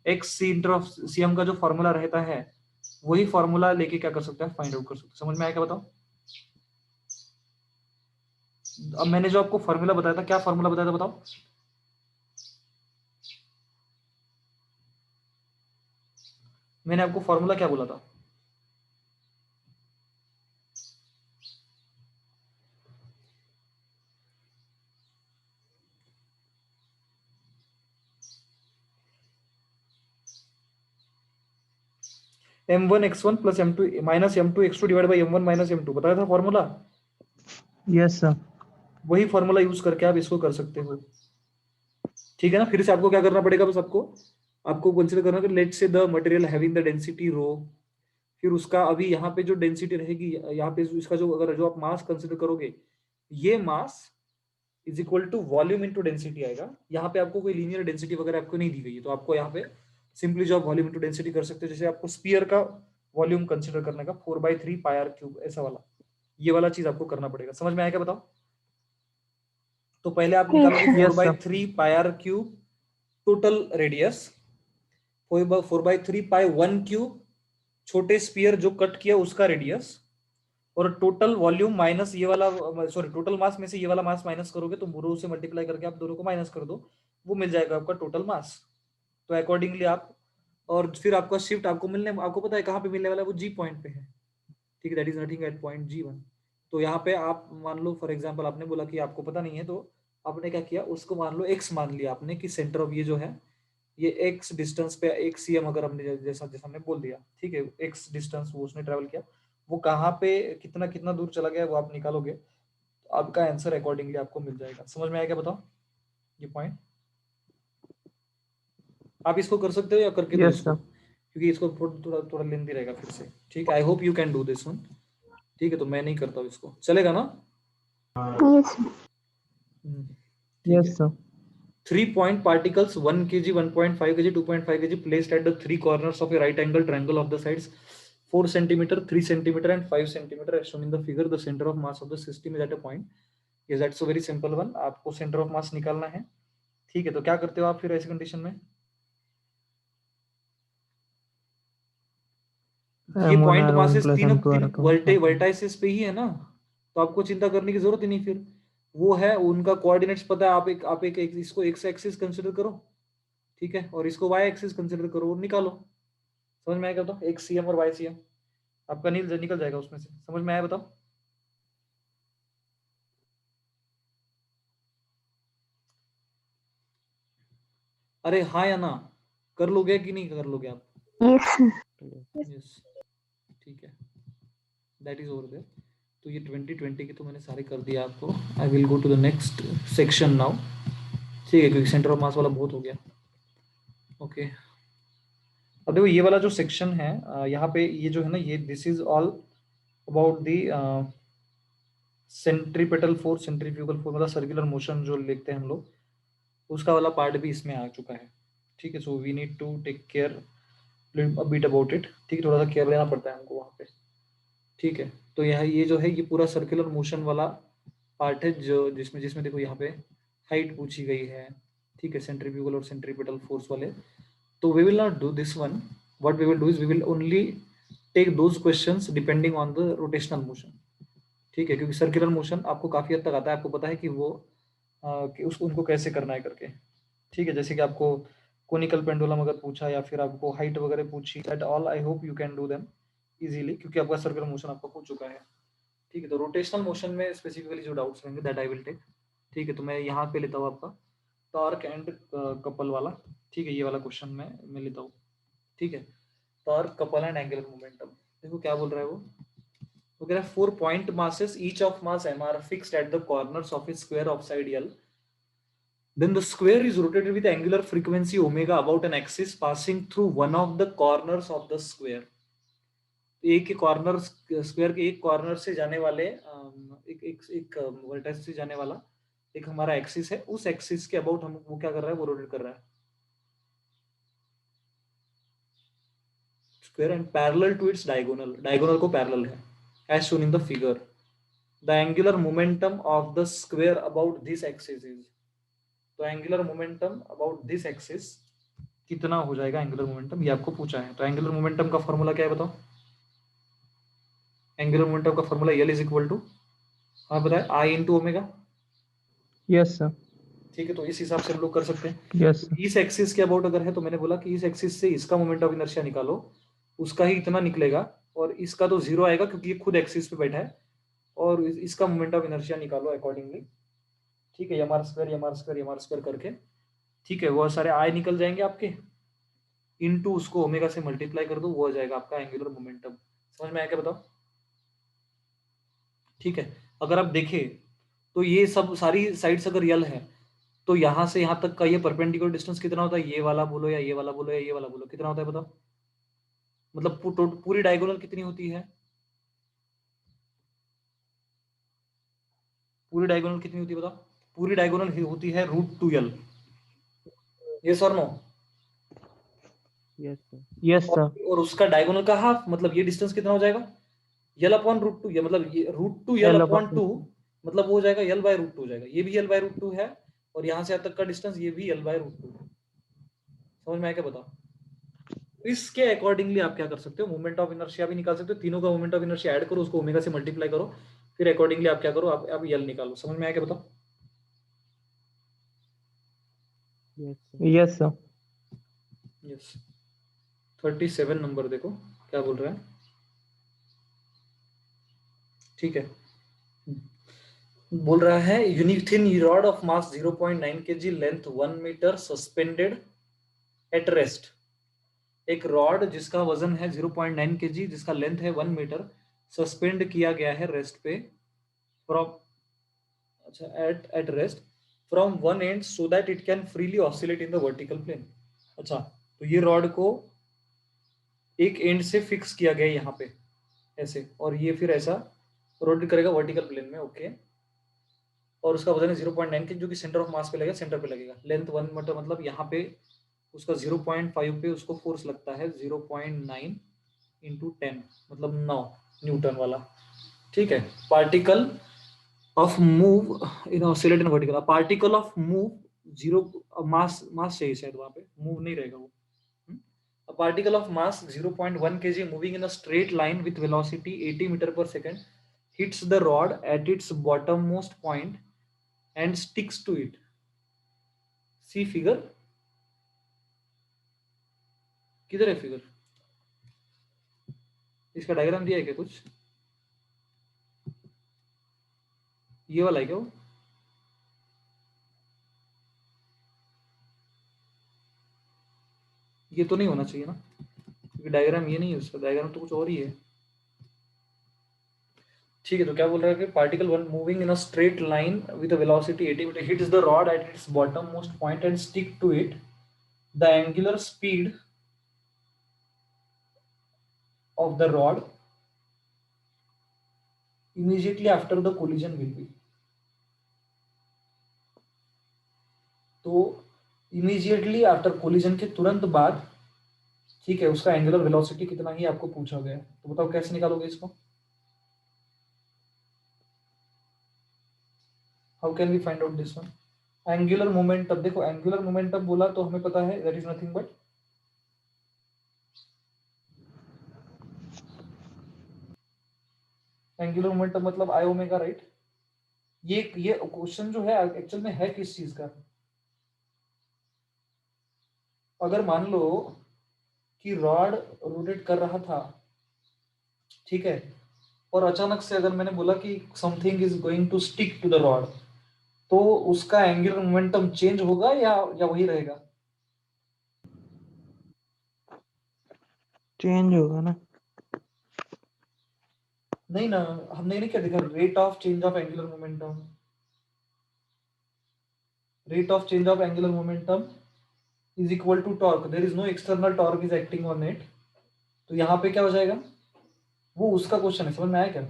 एक्स सेंटर ऑफ सीएम का जो फॉर्मूला रहता है, वही फॉर्मूला लेके क्या कर सकते हैं, फाइंड आउट कर सकते हैं। समझ में आया क्या बताओ? अब मैंने जो आपको फॉर्मूला बताया था, क्या फॉर्मूला बताया था बताओ? मैंने आपको फॉर्मूला क्या बोला था? m1 x1 plus m2 minus m2 x2 divide by m1 minus m2 बताया था फॉर्मूला। Yes sir. वही फॉर्मूला यूज करके आप इसको कर सकते हो। ठीक है ना, फिर से आपको क्या करना पड़ेगा, बस आपको आपको कंसिडर करना कि लेट से the material having the density rho, फिर उसका अभी यहाँ पे जो डेंसिटी रहेगी, यहाँ पे इसका जो, अगर जो आप मास कंसिडर करोगे, ये mass is equal to volume into density आएगा। यहाँ पे आपको कोई लीनियर डेंसिटी वगैरह आपको नहीं दी गई है, तो आपको यहाँ पे सिंपली जो आप वॉल्यूम इनटू डेंसिटी कर सकते हो, जैसे आपको स्पीयर का वॉल्यूम कंसिडर करने का 4/3 पाई आर क्यूब, ऐसा वाला, ये वाला चीज आपको करना पड़ेगा। समझ में आया क्या बताओ? तो पहले आप ठीक निकालोगे है। Four yes by sir. Three pi r cube total radius, 4/3 pi 1 cube छोटे स्पीयर जो कट किया उसका रेडियस, और टोटल वॉल्यूम माइनस ये वाला, सॉरी टोटल मास में से ये वाला मास माइनस करोगे तो रो से मल्टीप्लाई करके आप दोनों को माइनस कर दो, वो मिल जाएगा आपका टोटल मास। तो अकॉर्डिंगली आप, और फिर आपका शिफ्ट आपको मिलने, आपको पता है कहाँ पे मिलने वाला है, वो जी पॉइंट पे है। ठीक है, that is nothing at point G1। तो यहाँ पे आप मान लो फॉर एग्जांपल, आपने बोला कि आपको पता नहीं है, तो आपने क्या किया, उसको मान लो एक्स मान लिया आपने कि सेंटर ऑफ ये जो है, ये x डिस्टेंस पे 1 cm अगर हमने जैसा जैसा हमने बोल दिया, ठीक है, x डिस्टेंस वो उसने ट्रेवल किया, वो कहाँ पे कितना कितना दूर चला गया वो आप निकालोगे, तो आपका आंसर अकॉर्डिंगली आपको मिल जाएगा। समझ में आया क्या, बताओ ये पॉइंट? आप इसको कर सकते हो या करके दो Yes, इसको, sir. क्योंकि इसको थोड़ा थोड़ा लेंदी रहेगा फिर से, ठीक है। आई hope you can do this one, ठीक है, तो मैं नहीं करता हूँ इसको, चलेगा ना? Yes, sir. ठीक Yes, है। sir. 3 point particles 1 kg, 1.5 kg, 2.5 kg placed at the 3 corners of a right angle triangle of the sides 4 centimeter, 3 centimeter and 5 centimeter as shown in the figure. The center of mass of the system is at a point. Yes, that's a very simple one. आपको center of mass निकालना है, ठीक है। तो क्या करते हो आप फिर ऐसी कंडीशन में? ये पॉइंट M1R1 मासेस plus तीनों M2R तीन वर्टाइसिस पे ही है ना, तो आपको चिंता करने की जरूरत ही नहीं फिर। वो है उनका कोऑर्डिनेट्स पता है, आप एक इसको एक्स एक्सिस कंसीडर करो, ठीक है, और इसको वाई एक्सिस कंसीडर करो और निकालो। समझ में आया? बताओ, एक्स सीएम और वाई सीएम आपका निकल जाएगा उसमें से। समझ में आया? बताओ। अरे हाँ या ना, कर लोगे कि नहीं कर लोगे आप? Yes, sir. यस, ठीक है, दैट इज ओवर देयर। तो ये 2020 के तो मैंने सारे कर दिया आपको। I will go to the next section now, ठीक है, क्योंकि सेंटर ऑफ मास वाला बहुत हो गया। ओके, अब देखो ये वाला जो सेक्शन है, यहाँ पे ये जो है ना, ये this is all about the centripetal force, centrifugal force, मतलब सर्कुलर मोशन जो लिखते हैं हम लोग, उसका वाला पार्ट भी इसमें आ चुका है, ठीक है। So we need to take care bit about it, ठीक है, थोड़ा सा केयर लेना पड़ता है हमको वहाँ पे, ठीक है। तो यहाँ ये जो है ये पूरा सर्कुलर मोशन वाला पार्ट है, जो जिसमें जिसमें देखो यहाँ पे हाइट पूछी गई है, ठीक है, सेंट्रीफ्यूगल और सेंट्रीपेटल फोर्स वाले। तो we will not do this one, what we will do is we will only take those questions depending on the rotational motion, ठीक है, क्योंकि सर्कुलर मोशन आपको काफी हद तक आता है, आपको पता है कि वो कि उसको उनको कैसे करना है करके, ठीक है। जैसे कि आपको कोनिकल पेंडुलम अगर पूछा या फिर आपको हाइट वगैरह पूछी, that all I hope you can do them easily, क्योंकि आपका सर्कुलर मोशन आपको हो चुका है, ठीक है। तो रोटेशनल मोशन में स्पेसिफिकली जो डाउट्स रहेंगे दैट आई विल टेक, ठीक है। तो मैं यहाँ पे लेता हूँ आपका टॉर्क एंड कपल वाला, ठीक है, ये वाला क्वेश्चन मैं लेता हूँ, ठीक है। Torque, couple and angular momentum, देखो क्या बोल रहा है वो कह रहा है 4 point masses each of mass m are fixed at the corners of a square of side L. Then the square is rotated with angular frequency omega about an axis passing through one of the corners of the square. एक के corner, square के एक corner से जाने वाले एक एक एक वर्टेक्स से जाने वाला एक हमारा एक्सिस है, उस एक्सिस के अबाउट हम वो क्या कर रहा है, वो रोटेट कर रहा है square and parallel to its diagonal, diagonal को पैरेलल है as shown in the figure. The angular momentum of the square about this axis is, तो angular momentum about this axis कितना हो जाएगा एंगुलर मोमेंटम, ये आपको पूछा है। तो एंगुलर मोमेंटम का फॉर्मूला क्या है बताओ? एंगुलर मोमेंटम का formula L is equal to, हाँ बताए, I into omega, Yes, sir. ठीक है। तो इस हिसाब से हम लोग कर सकते हैं। Yes, तो sir. इस एक्सिस के अबाउट अगर है तो मैंने बोला कि इस एक्सिस से इसका मोमेंट ऑफ इनर्शिया निकालो, उसका ही इतना निकलेगा, और इसका तो जीरो आएगा क्योंकि ये खुद एक्सिस पे बैठा है, और इसका मोमेंट ऑफ इनर्शिया निकालो अकॉर्डिंगली, ठीक है। एम आर स्क्वायर करके, ठीक है, वो सारे आई निकल जाएंगे आपके, इनटू उसको ओमेगा से मल्टीप्लाई कर दो, वो हो जाएगा आपका एंगुलर मोमेंटम। समझ में आया क्या बताओ? ठीक है। अगर आप देखें तो ये सब सारी साइड्स अगर रियल है, तो यहाँ से यहाँ तक का ये परपेंडिकुलर डिस्टेंस कितना होता है, ये वाला बोलो या ये वाला बोलो या ये वाला बोलो, कितना होता है बताओ? मतलब पूरी डायगोनल कितनी होती है? पूरी डायगोनल कितनी होती है बताओ? पूरी डायगोनल होती है √2L, यस और no? Yes, sir. Yes, sir. और उसका डायगोनल का हाफ, मतलब ये डिस्टेंस कितना हो जाएगा? L/√2, ये मतलब ये √2L L अपॉन upon 2, मतलब वो हो जाएगा L/√2 हो जाएगा, ये भी L/√2 है, और यहाँ से यहाँ तक का डिस्टेंस ये भी L/√2। समझ में आया क्या बताओ? इसके अकॉर्डिंगली आप क्या कर सकते हो, मोमेंट ऑफ इनर्शिया भी निकाल सकते हो, तीनों का मोमेंट ऑफ इनर्शिया ऐड करो, उसको ओमेगा से मल्टीप्लाई करो, फिर अकॉर्डिंगली आप क्या करो, आप L निकालो। समझ में आया क्या बताओ? Yes, sir. Yes, sir. Yes. 37 number देखो क्या बोल रहा है, ठीक है। बोल रहा है unique thin rod of mass 0.9 kg, length 1 metre, suspended at rest एक रॉड जिसका वजन है 0.9 kg, जिसका लेंथ है 1 मीटर, सस्पेंड किया गया है रेस्ट पे फ्रॉम, अच्छा, at rest from one end so that it can freely oscillate in the vertical plane. अच्छा, तो ये रॉड को एक एंड से फिक्स किया गया यहाँ पे ऐसे, और ये फिर ऐसा रोटेट करेगा वर्टिकल प्लेन में। ओके, और उसका वजन है 0.9 के, जो कि सेंटर ऑफ मास पे लगेगा, सेंटर पे लगेगा। लेंथ 1 मीटर, मतलब यहाँ पे उसका 0.5 पे उसको फोर्स लगता है 0.9 इंटू 10, मतलब 9 न्यूटन वाला। ठीक है, particle of move in oscillate in vertical, particle of move zero, mass चाहिए शायद, वहां पे मूव नहीं रहेगा वो। A particle of mass 0.1 kg moving in a straight line with velocity 80 meter per second hits the rod at its bottommost point and sticks to it. See figure. किधर है figure? इसका डायग्राम दिया है क्या कुछ? ये वाला है क्या वो? ये तो नहीं होना चाहिए ना, क्योंकि डायग्राम ये नहीं है उसका, डायग्राम तो कुछ और ही है। ठीक है, तो क्या बोल रहा है कि particle one moving in a straight line with velocity 80 metre hits the rod at its bottom most point and stick to it. The angular speed of the rod immediately after the collision will be, तो immediately after collision के तुरंत बाद, ठीक है, उसका angular velocity कितना ही आपको पूछा गया है, तो बताओ कैसे निकालोगे इसको? How can we find out this one? Angular momentum, देखो एंगुलर मोमेंटम बोला तो हमें पता है that is nothing but angular momentum मतलब आई ओमेगा, राइट? ये क्वेश्चन जो है एक्चुअल में है किस चीज का? अगर मान लो कि रॉड रोटेट कर रहा था, ठीक है, और अचानक से अगर मैंने बोला कि something is going to stick to the rod, तो उसका एंगुलर मोमेंटम चेंज होगा या वही रहेगा? चेंज होगा ना। नहीं ना, हमने नहीं क्या देखा, rate of change of angular momentum, rate of change of angular momentum is equal to torque, there is no external torque is acting on it. तो यहाँ पे क्या हो जाएगा, वो उसका क्वेश्चन है, समझ में आया क्या?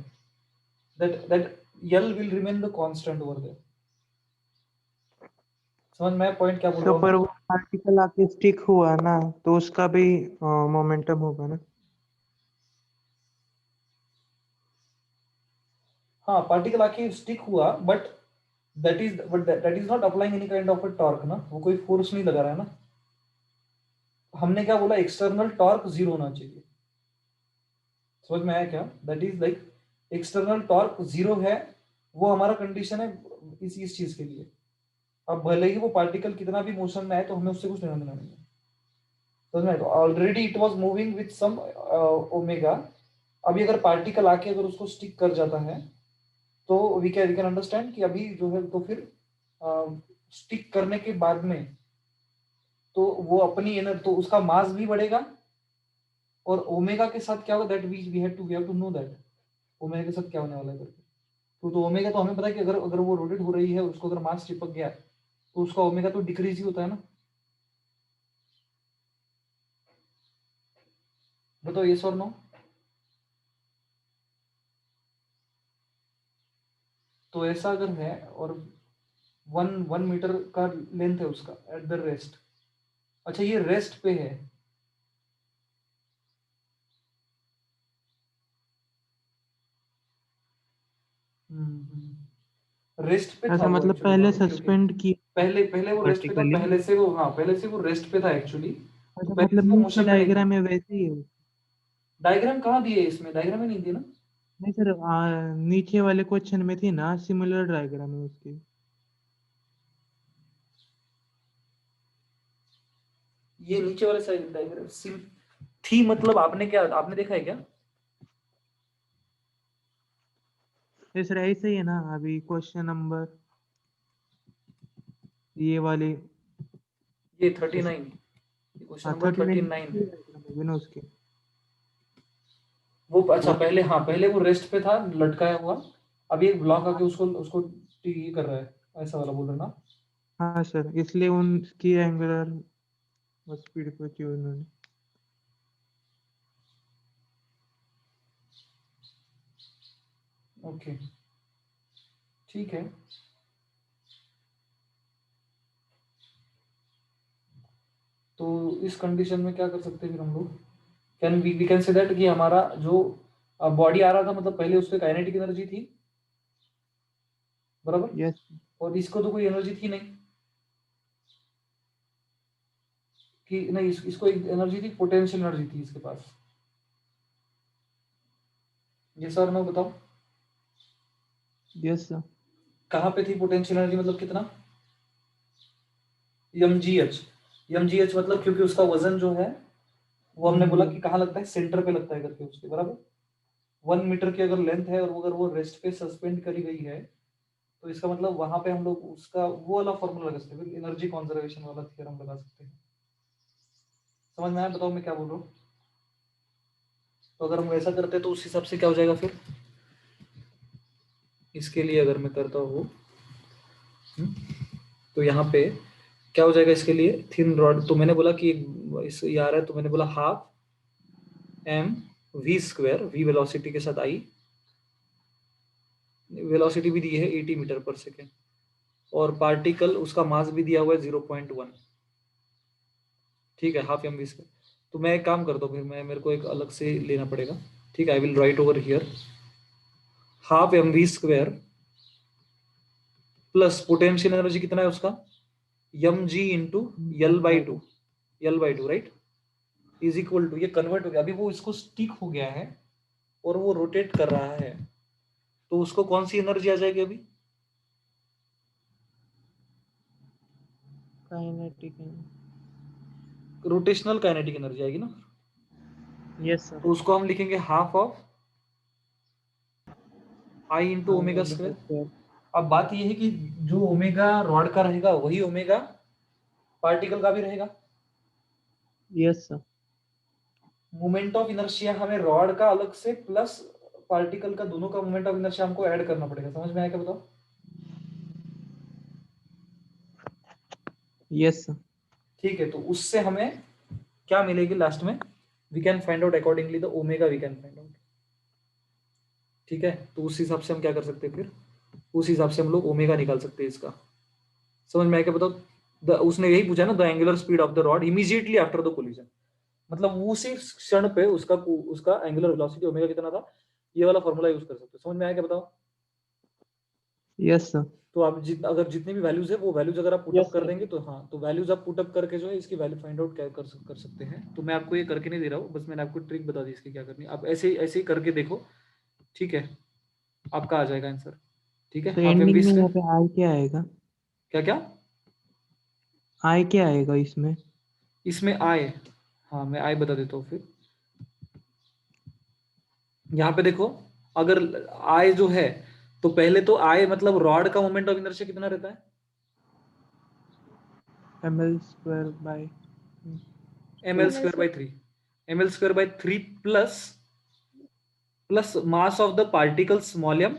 That L will remain the constant over there. समझ में पॉइंट क्या बोल तो रहा हूँ पर मैं? वो पार्टिकल आके स्टिक हुआ ना, तो उसका भी मोमेंटम होगा ना। हाँ, पार्टिकल आके स्टिक हुआ, but that is not applying any kind of a torque ना, वो कोई फोर्स नहीं लगा रहा है ना। हमने क्या बोला, एक्सटर्नल टॉर्क जीरो होना चाहिए। समझ में आया क्या? That is like external torque zero है, वो हमारा कंडीशन है इस चीज के लिए। अब भले ही वो पार्टिकल कितना भी मोशन में आए, तो हमें उससे कुछ लेना देना नहीं है। समझ में आया? तो already it was moving with some omega. अभी अगर पार्टिकल आके अगर उसको स्टिक कर जाता है, तो वी कैन अंडरस्टैंड कि अभी जो है, तो फिर स्टिक करने के बाद में तो वो अपनी एनर्जी, तो उसका मास भी बढ़ेगा, और ओमेगा के साथ क्या होगा, that we have to know that omega के साथ क्या होने वाला है करके। तो ओमेगा तो हमें पता है कि अगर अगर वो रोटेट हो रही है, उसको अगर मास चिपक गया, तो उसका ओमेगा तो डिक्रीज ही होता है ना। बताओ यस और नो? तो ऐसा अगर है, और वन वन मीटर का लेंथ है उसका एट द रेस्ट, अच्छा ये रेस्ट पे है, रेस्ट पे था ऐसा वो मतलब एक्चुअली, हाँ पहले ओके ओके। सस्पेंड की पहले पहले वो रेस्ट पे था, वर्टिकली। पहले से वो, हाँ पहले से वो रेस्ट पे था एक्चुअली, तो अच्छा पहले मतलब से वो नीचे मोशन में नहीं था। डायग्राम में वैसे ही है। डायग्राम कहाँ दिए है इसमें? डायग्राम ही नहीं दिए ना। नहीं सर, नीचे वाले क्वेश्चन में थी ना सिमिलर डायग्राम है उसकी। ये नीचे वाले साइड डायग्राम सिम थी, मतलब आपने क्या, आपने देखा है क्या? ये सर ऐसे ही है ना, अभी क्वेश्चन नंबर ये वाले ये 39। क्वेश्चन हाँ नंबर 39 39 ना उसके। वो अच्छा वो पहले, हाँ पहले वो रेस्ट पे था लटकाया हुआ, अभी एक ब्लॉक आके उसको उसको ये कर रहा है, ऐसा वाला बोल रहे ना। हाँ सर, इसलिए उनकी एंगुलर स्पीड को की उन्होंने। ओके ठीक है। तो इस कंडीशन में क्या कर सकते हैं फिर हम लोग, can we can say that कि हमारा जो बॉडी आ रहा था, मतलब पहले उस पे काइनेटिक एनर्जी थी, बराबर, यस। और इसको तो कोई एनर्जी थी नहीं, कि नहीं इसको एक एनर्जी थी, पोटेंशियल एनर्जी थी इसके पास। ये सर नो बताओ, यस सर। कहाँ पे थी पोटेंशियल एनर्जी, मतलब कितना, mgh, mgh मतलब क्योंकि उसका वजन जो है वो हमने बोला कि कहाँ लगता है, सेंटर पे लगता है करके उसके, बराबर। 1 मीटर की अगर लेंथ है और वो अगर वो रेस्ट पे सस्पेंड करी गई है, तो इसका मतलब वहां पे हम लोग उसका वो वाला फॉर्मूला लगा सकते हैं, एनर्जी कंजर्वेशन वाला थ्योरम लगा सकते हैं। समझ में आया, बताओ मैं क्या बोल रहा हूँ। तो अगर हम वैसा करते हैं तो उस हिसाब से क्या हो जाएगा फिर, इसके लिए अगर मैं करता हूँ तो यहाँ पे क्या हो जाएगा, इसके लिए थिन रॉड, तो मैंने बोला कि इस ये आ रहा है, तो मैंने बोला half M we square, v velocity के साथ आई, वेलोसिटी भी दी है 80 मीटर पर सेकेंड, और पार्टिकल उसका मास भी दिया हुआ है 0.1, ठीक है, हाफ एम वी स्क्वायर। तो मैं एक काम करता हूँ, फिर मैं मेरे को एक अलग से लेना पड़ेगा, ठीक है, I will write over here half M we square plus potential energy कितना है उसका, m ji into L/2, L/2 right, is equal to, ये कन्वर्ट हो गया, अभी वो इसको स्टिक हो गया है और वो रोटेट कर रहा है, तो उसको कौन सी एनर्जी आ जाएगी अभी, काइनेटिक। रोटेशनल काइनेटिक एनर्जी आएगी ना। Yes sir. तो उसको हम लिखेंगे half of I into omega square. अब बात यह है कि जो ओमेगा रॉड का रहेगा वही ओमेगा पार्टिकल का भी रहेगा। Yes sir. Moment of inertia हमें रॉड का अलग से प्लस पार्टिकल का, दोनों का मोमेंट ऑफ इनर्शिया हमको ऐड करना पड़ेगा। समझ में आया क्या, बताओ। Yes sir. ठीक है, तो उससे हमें क्या मिलेगी लास्ट में, we can find out accordingly the omega, we can find out, ठीक है। तो उस हिसाब से हम क्या कर सकते हैं फिर, उस हिसाब से हम लोग ओमेगा निकाल सकते हैं इसका। समझ में आया क्या, बताओ। उसने यही पूछा ना, the angular speed of the rod immediately after the collision, मतलब उसी क्षण पे उसका उसका एंगुलर वेलोसिटी ओमेगा कितना था, ये वाला फॉर्मूला यूज कर सकते हो। समझ में आया क्या, बताओ। Yes sir. तो आप अगर जितनी भी वैल्यूज है वो वैल्यूज अगर आप पुटअप Yes, कर sir. देंगे तो हाँ, तो वैल्यूज आप पुटअप करके जो है इसकी वैल्यू फाइंड आउट क्या कर सकते हैं। तो मैं आपको ये करके नहीं दे रहा हूँ, बस मैंने आपको ट्रिक बता दी इसकी क्या करनी है, आप ऐसे ऐसे ही करके देखो, ठीक है, आपका आ जाएगा आंसर, ठीक है। तो हाफ एम एंडिंग बी में यहाँ स्क्वायर, पे आई क्या आएगा? क्या क्या आई क्या आएगा इसमें? इसमें आए, हाँ मैं आए बता देता हूँ फिर। यहाँ पे देखो, अगर आय जो है, तो पहले तो आय मतलब रॉड का मोमेंट ऑफ इनर्शिया कितना रहता है, ml² ml²/3, ml²/3 plus mass of the particle small m।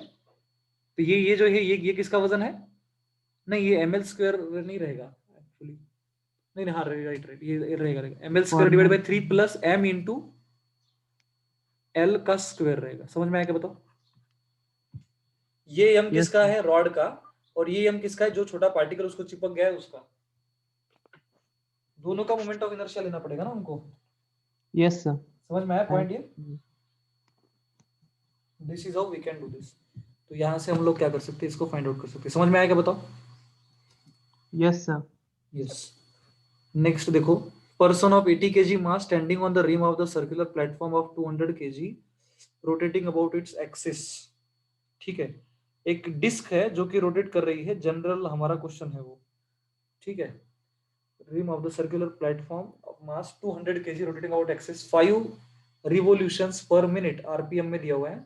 तो ये जो है ये किसका वजन है, नहीं ये ml² नहीं रहेगा एक्चुअली, नहीं नहीं हाँ राइट राइट, ये रहेगा ml²/3 plus m into l का स्क्वायर रहेगा। समझ में आया क्या, बताओ। ये m यस किसका है, रॉड का, और ये m किसका है, जो छोटा पार्टिकल उसको चिपक गया है उसका। दोनों का मोमेंट ऑफ इनर्शिया लेना पड़ेगा ना उनको। Yes sir. समझ में आया पॉइंट ये, this is how we can do this. तो यहां से हम लोग क्या कर सकते हैं, इसको फाइंड आउट कर सकते हैं। समझ में आया क्या, बताओ। Yes sir. यस, नेक्स्ट देखो, person of 80 kg mass standing on the rim of the circular platform of 200 kg rotating about its axis, ठीक है। एक डिस्क है जो कि रोटेट कर रही है, जनरल हमारा क्वेश्चन है वो, ठीक है। rim of the circular platform of mass 200 kg rotating about axis 5 revolutions per minute rpm में दिया हुआ है।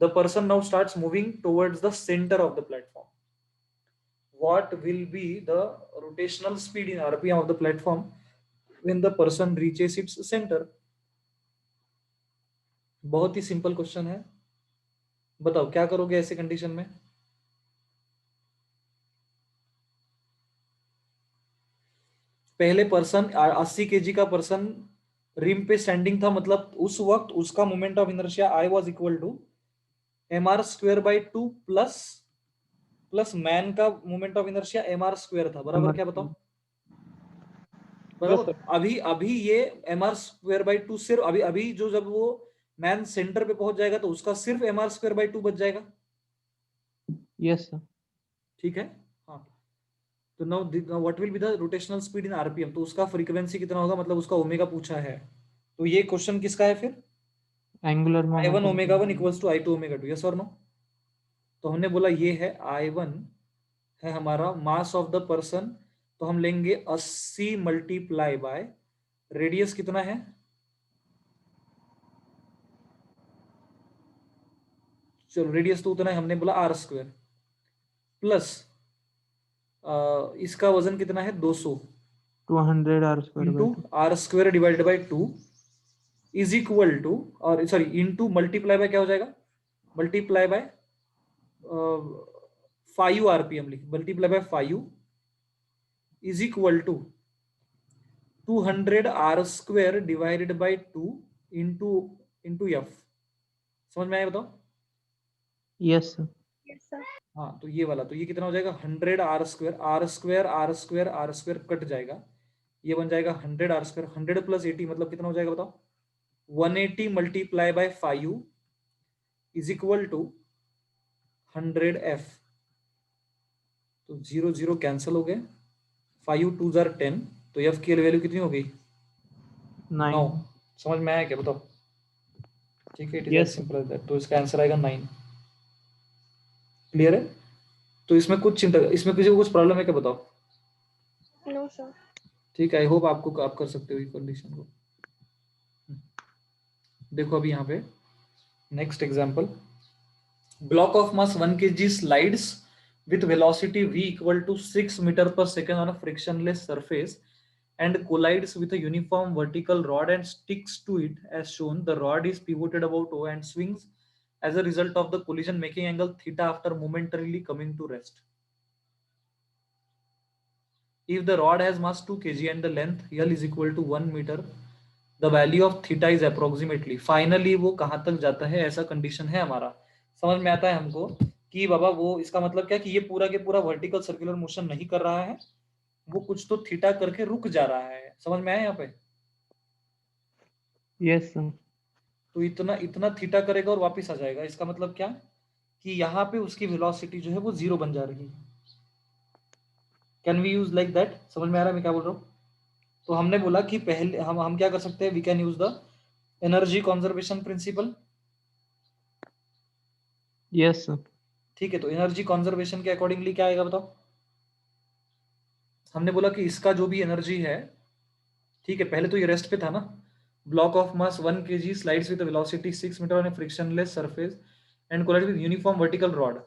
the person now starts moving towards the center of the platform, what will be the rotational speed in rpm of the platform when the person reaches its center. बहुत ही simple question है, बताओ क्या करोगे ऐसे कंडीशन में? पहले person 80 KG का person rim पे स्टैंडिंग था, मतलब उस वक्त उसका moment of inertia I was equal to mr² / 2 plus man का मोमेंट ऑफ इनर्शिया mr² था, बराबर? क्या बताओ? बराबर। अभी अभी ये mr² / 2 सिर्फ अभी जो जब वो मैन सेंटर पे पहुंच जाएगा तो उसका सिर्फ mr² / 2 बच जाएगा। Yes sir. ठीक है, हाँ। तो now what will be the rotational speed in RPM, तो उसका फ्रीक्वेंसी कितना होगा, मतलब उसका ओमेगा पूछा है। तो ये क्वेश्चन किसका है फिर? Angular I1 momentum ω1 equals to I2 ω2, yes और नो? तो हमने बोला ये है I1 है हमारा मास ऑफ द पर्सन, तो हम लेंगे 80 मल्टीप्लाई बाय रेडियस कितना है, चलो रेडियस तो उतना है, हमने बोला r² प्लस इसका वजन कितना है 200 200 into r² divided by 2 is equal to, और सॉरी इंटू मल्टीप्लाई बाय क्या हो जाएगा, मल्टीप्लाई बाय 5 आरपीएम लिख, multiply by 5 is equal to 200 r² divided by 2 into into f. समझ में आया बताओ? Yes sir. हाँ, तो ये वाला, तो ये कितना हो जाएगा 100 r² कट जाएगा, ये बन जाएगा 100 r², 100 प्लस 80 मतलब कितना हो जाएगा बताओ, 180 multiply by 5 is equal to 100f। तो 0 0 कैंसिल हो गए, 5 2s are 10, तो f की वैल्यू कितनी हो गई 9। समझ में आया क्या बताओ? ठीक है, it is as simple as that. तो इसका आंसर आएगा 9। क्लियर है? तो इसमें कुछ चिंता, इसमें किसी को कुछ प्रॉब्लम है क्या बताओ? No sir. ठीक है, आई होप आपको आप कर सकते हो ये कंडीशन को। देखो अभी यहाँ पे next example, block of mass 1 kg slides with velocity v equal to 6 meter per second on a frictionless surface and collides with a uniform vertical rod and sticks to it as shown. The rod is pivoted about O and swings as a result of the collision, making angle theta after momentarily coming to rest. If the rod has mass 2 kg and the length L is equal to 1 meter, the value of theta is approximately. Finally वो कहाँ तक जाता है, ऐसा condition है हमारा। समझ में आता है हमको कि बाबा वो इसका मतलब क्या कि ये पूरा के पूरा वर्टिकल सर्कुलर मोशन नहीं कर रहा है, वो कुछ तो थीटा करके रुक जा रहा है। समझ में आया यहाँ पे? Yes sir. तो इतना इतना थीटा करेगा और वापस आ जाएगा, इसका मतलब क्या कि यहाँ पे उसकी वेलोसिटी जो है वो 0 बन जा रही है। Can we use like that? समझ में आ रहा है मैं क्या बोल रहा हूँ? तो हमने बोला कि पहले हम क्या कर सकते हैं, we can use the energy conservation principle. Yes sir. ठीक है, तो एनर्जी कंजर्वेशन के अकॉर्डिंगली क्या आएगा बताओ? हमने बोला कि इसका जो भी एनर्जी है, ठीक है, पहले तो ये रेस्ट पे था ना, block of mass 1 kg slides with velocity 6 metre on a frictionless surface and collide with uniform vertical rod.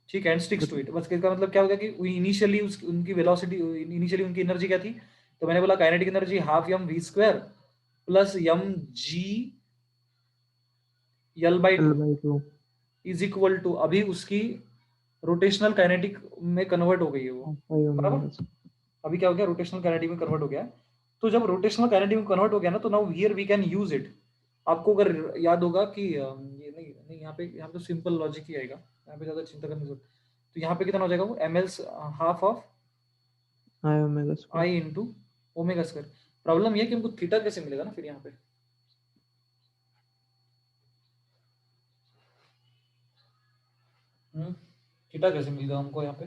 ठीक है, एंड स्टिक्स टू इट। बस इसका मतलब क्या होगा कि इनिशियली उनकी वेलोसिटी, इनिशियली उनकी एनर्जी क्या थी, तो मैंने बोला kinetic energy half m v² plus mg L/2 is equal to, अभी उसकी रोटेशनल काइनेटिक में कन्वर्ट हो गई है वो, बराबर? अभी क्या हो गया, रोटेशनल काइनेटिक में कन्वर्ट हो गया। तो जब रोटेशनल काइनेटिक में कन्वर्ट हो गया ना, तो now here we can use it. आपको अगर याद होगा कि ये नहीं यहाँ पे तो सिंपल लॉजिक ही आएगा, यहाँ पे ज्यादा चिंता करने की जरूरत। तो यहाँ पे कितना हो जाएगा वो ml half of I into omega square. Problem ये कि हमको थीटा कैसे मिलेगा ना फिर यहाँ पे, थीटा कैसे मिलेगा हमको यहाँ पे?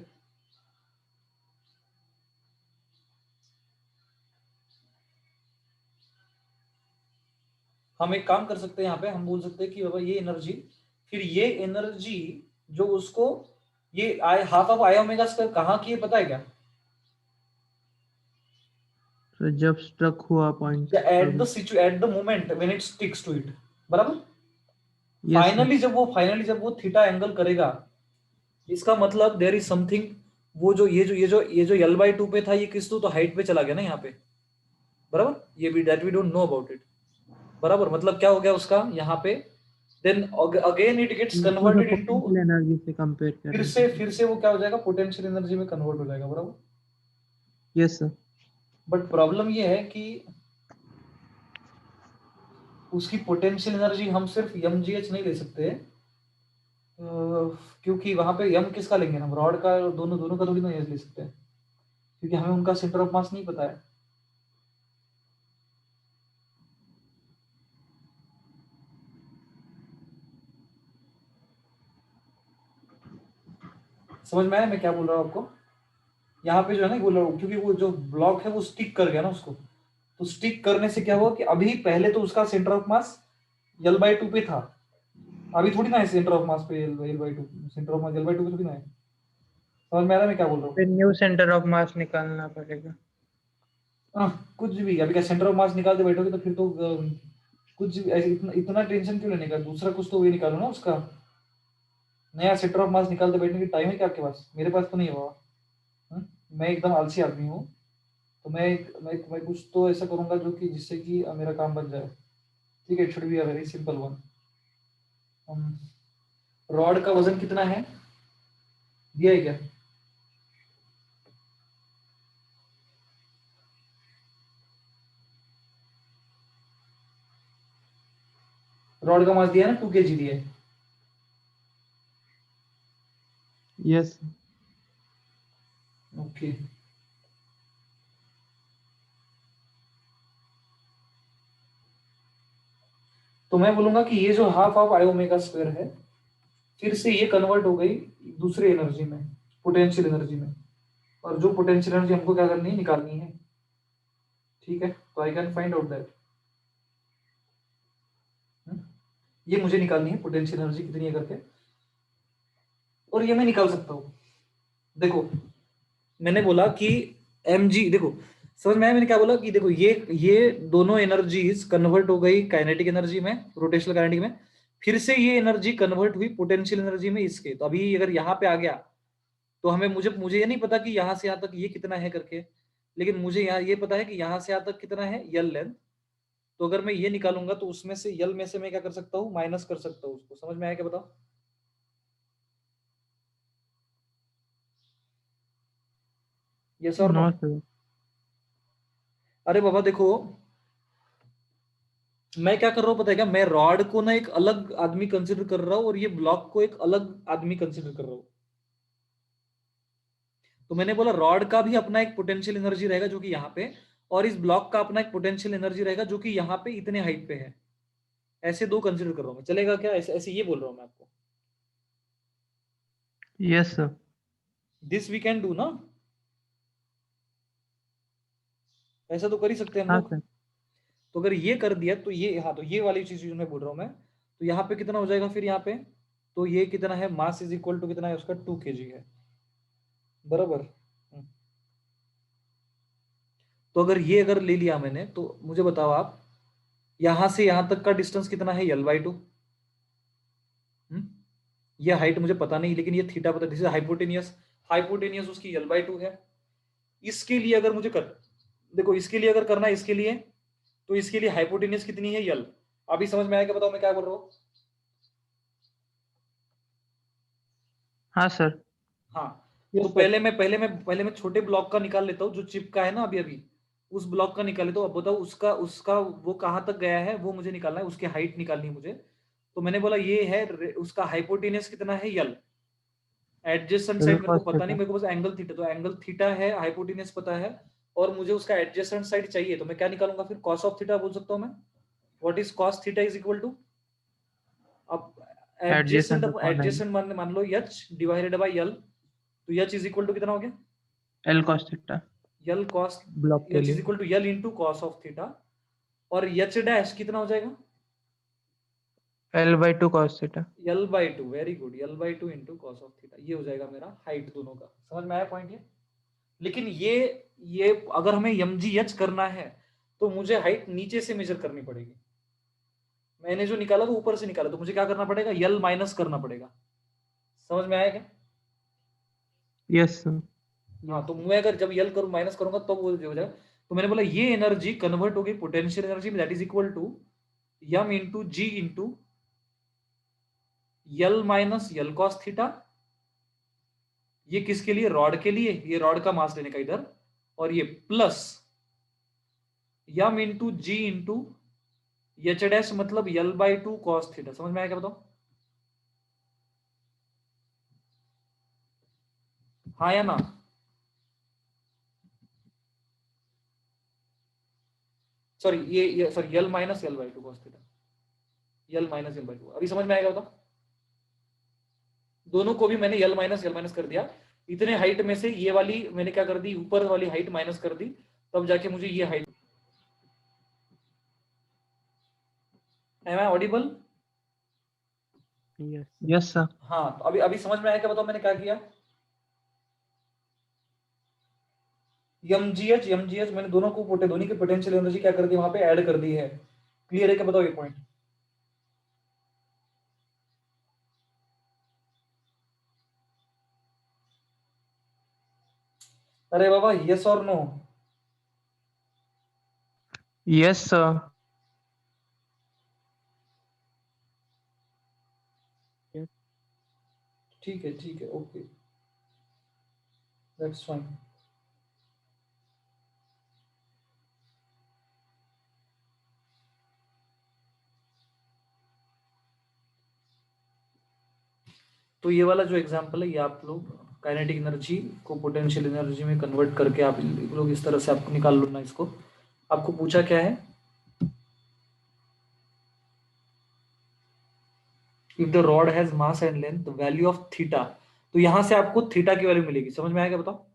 हम एक काम कर सकते हैं, यहाँ पे हम बोल सकते हैं कि बाबा ये एनर्जी, फिर ये एनर्जी जो उसको ये I half of I omega square कहाँ की है पता है क्या? तो जब स्ट्रक हुआ point at the moment when it sticks to it, बराबर? Yes, फाइनली जब वो थीटा एंगल करेगा, इसका मतलब देयर इज समथिंग वो जो ये जो L/2 पे था, ये किस तो हाइट पे चला गया ना यहाँ पे, बराबर, ये भी that we don't know about it, बराबर, मतलब क्या हो गया उसका यहाँ पे, देन अगेन इट गेट्स उसको तो कन्वर्टेड इनटू, पोटेंशियल एनर्जी से कंपेयर कर फिर रहे से थे। फिर से वो क्या हो जाएगा, पोटेंशियल एनर्जी में कन्वर्ट हो जाएगा, बराबर। यस सर। बट प्रॉब्लम ये है कि उसकी पोटेंशियल एनर्जी हम सिर्फ mgh नहीं ले सकते, क्योंकि वहां पे m किसका लेंगे हम, रॉड का, दोनों दोनों का थोड़ी ना ले सकते हैं, क्योंकि हमें उनका सेंटर ऑफ मास नहीं पता है। समझ में आया मैं क्या बोल रहा हूँ आपको? यहाँ पे जो है ना बोल रहा हूँ, क्योंकि वो जो ब्लॉक है वो स्टिक कर गया ना उसको, तो स्टिक करने से क्या हुआ कि अभी पहले तो उसका सेंटर ऑफ मास L/2 पे था, अभी थोड़ी ना है सेंटर ऑफ मास पे L/2, centre of mass L/2 पे थोड़ी ना है। समझ में आ रहा है मैं क्या बोल रहा हूँ? फिर न्यू सेंटर ऑफ मास निकालना पड़ेगा। कुछ भी, अभी क्या सेंटर ऑफ मास निकालते बैठोगे तो फिर तो कुछ भी ऐसे, इतना टेंशन क्यों लेने का, दूसरा कुछ तो वे निकालो ना उसका, नया सेंटर ऑफ मास निकालते बैठने की टाइम है क्या आपके पास? मेरे पास तो नहीं है बाबा। मैं एकदम आलसी आदमी हूँ, तो मैं कुछ तो ऐसा करूंगा जो कि जिससे कि मेरा काम बन जाए। ठीक है, it should be a very simple one. Rod का वजन कितना है दिया है क्या? रॉड का मास दिया है ना, 2 kg दिया है। यस। ओके, तो मैं बोलूंगा कि ये जो half of I omega square है, फिर से ये कन्वर्ट हो गई दूसरी एनर्जी में, पोटेंशियल एनर्जी में, और जो पोटेंशियल एनर्जी हमको क्या करनी है, निकालनी है। ठीक है, तो I can find out that, ये मुझे निकालनी है पोटेंशियल एनर्जी कितनी है करके, और ये मैं निकाल सकता हूँ। देखो, मैंने बोला कि mg, देखो समझ में आया मैंने क्या बोला, कि देखो ये दोनों एनर्जीज कन्वर्ट हो गई काइनेटिक एनर्जी में, रोटेशनल काइनेटिक में, फिर से ये एनर्जी कन्वर्ट हुई पोटेंशियल एनर्जी में इसके, तो अभी अगर यहाँ पे आ गया तो हमें मुझे मुझे ये नहीं पता कि यहाँ से यहाँ तक ये कितना है करके, लेकिन मुझे यहाँ ये पता है कि यहाँ से यहाँ तक कितना है यल लेंथ, तो अगर मैं ये निकालूंगा तो उसमें से यल में से मैं क्या कर सकता हूँ, माइनस कर सकता हूँ उसको। समझ में आया क्या, बताओ? यस और नो? No sir. अरे बाबा देखो, मैं क्या कर रहा हूँ पता है क्या, मैं रॉड को ना एक अलग आदमी कंसिडर कर रहा हूँ और ये ब्लॉक को एक अलग आदमी कंसिडर कर रहा हूँ। तो मैंने बोला रॉड का भी अपना एक पोटेंशियल एनर्जी रहेगा जो कि यहाँ पे, और इस ब्लॉक का अपना एक पोटेंशियल एनर्जी रहेगा जो कि यहाँ पे इतने हाइट पे है। ऐसे दो कंसिडर कर रहा हूँ मैं, चलेगा क्या? ऐसे ऐसे ये बोल रहा हूँ मैं आपको, yes sir. This we can do ना, ऐसा तो कर ही सकते हैं हम हाँ लोग। सर। तो अगर ये कर दिया तो ये, हाँ, तो ये वाली चीज जो मैं बोल रहा हूँ मैं, तो यहाँ पे कितना हो जाएगा फिर यहाँ पे, तो ये कितना है, मास इज इक्वल टू कितना है उसका, 2 kg है, बराबर। तो अगर ये अगर ले लिया मैंने, तो मुझे बताओ आप, यहां से यहां तक का डिस्टेंस कितना है, L/2। ये हाइट मुझे पता नहीं, लेकिन ये थीटा पता, दिस इज हाइपोटेनियस, हाइपोटेनियस उसकी L/2 है। इसके लिए अगर मुझे कर, देखो इसके लिए अगर करना है इसके लिए, तो इसके लिए हाइपोटेनियस कितनी है, यल। अभी समझ में आया क्या, बताओ मैं क्या बोल रहा हूँ? हाँ सर। हाँ, तो यस सर। पहले मैं छोटे ब्लॉक का निकाल लेता हूँ जो चिप का है ना, अभी अभी उस ब्लॉक का निकाल लेता हूँ। अब बताओ उसका उसका वो कहाँ तक गया है, वो मुझे निकालना है, उसकी हाइट निकालनी है मुझे। तो मैंने बोला ये है उसका हाइपोटेनियस कितना है, यल। एडजेसेंट एल साइड मेरे को कॉस पता नहीं, थीटा। मेरे को बस एंगल थीटा, तो एंगल थीटा है, हाइपोटेनियस पता है, और मुझे उसका एडजेसेंट साइड चाहिए, तो मैं क्या निकालूंगा फिर, कॉस ऑफ थीटा बोल सकता हूँ मैं। What is cos theta is equal to, अब adjacent, adjacent upon L. Adjacent मान लो एच डिवाइडेड बाई यल, तो एच इज इक्वल टू कितना हो गया, L cos theta L cos, block के एच इज लिए। Equal to L into cos of theta, और एच डैश कितना हो जाएगा, L/2 cos theta. L/2, very good, L/2 into cos of theta, ये हो जाएगा मेरा हाइट दोनों का। समझ में आया पॉइंट ये? लेकिन ये अगर हमें mgh करना है तो मुझे हाइट नीचे से मेजर करनी पड़ेगी। मैंने जो निकाला वो ऊपर से निकाला, तो मुझे क्या करना पड़ेगा, यल माइनस करना पड़ेगा। समझ में आया क्या? Yes sir. हाँ, तो मैं अगर जब यल करूँ माइनस करूंगा तो वो हो जाएगा। तो मैंने बोला ये एनर्जी कन्वर्ट होगी पोटेंशियल एनर्जी में, that is equal to m into g into L minus L cos theta. ये किसके लिए? रॉड के लिए, ये रॉड का मास लेने का इधर, और ये plus m into g into H dash मतलब यल बाई टू कॉस थीटा। समझ में आया क्या बताओ? हाँ या ना? सॉरी ये sorry L minus L by two cos theta, L minus L by two. अभी समझ में आएगा बताओ? दोनों को भी मैंने यल माइनस कर दिया। इतने हाइट में से ये वाली मैंने क्या कर दी, ऊपर वाली हाइट माइनस कर दी, तब जाके मुझे ये height. Am I audible? Yes sir. हाँ, तो अभी अभी समझ में आया क्या बताओ मैंने क्या किया? एमजीएच मैंने दोनों की पोटेंशियल एनर्जी क्या कर दी, वहां पे ऐड कर दी है। क्लियर है क्या बताओ ये पॉइंट? अरे बाबा, यस और नो? Yes sir. ठीक है, ओके, दैट्स फाइन। तो ये वाला जो एग्जांपल है, ये आप लोग काइनेटिक एनर्जी को पोटेंशियल एनर्जी में कन्वर्ट करके आप लोग इस तरह से आपको निकाल लो ना इसको। आपको पूछा क्या है? If the rod has mass and length value of theta, तो यहां से आपको थीटा की वैल्यू मिलेगी। समझ में आएगा बताओ?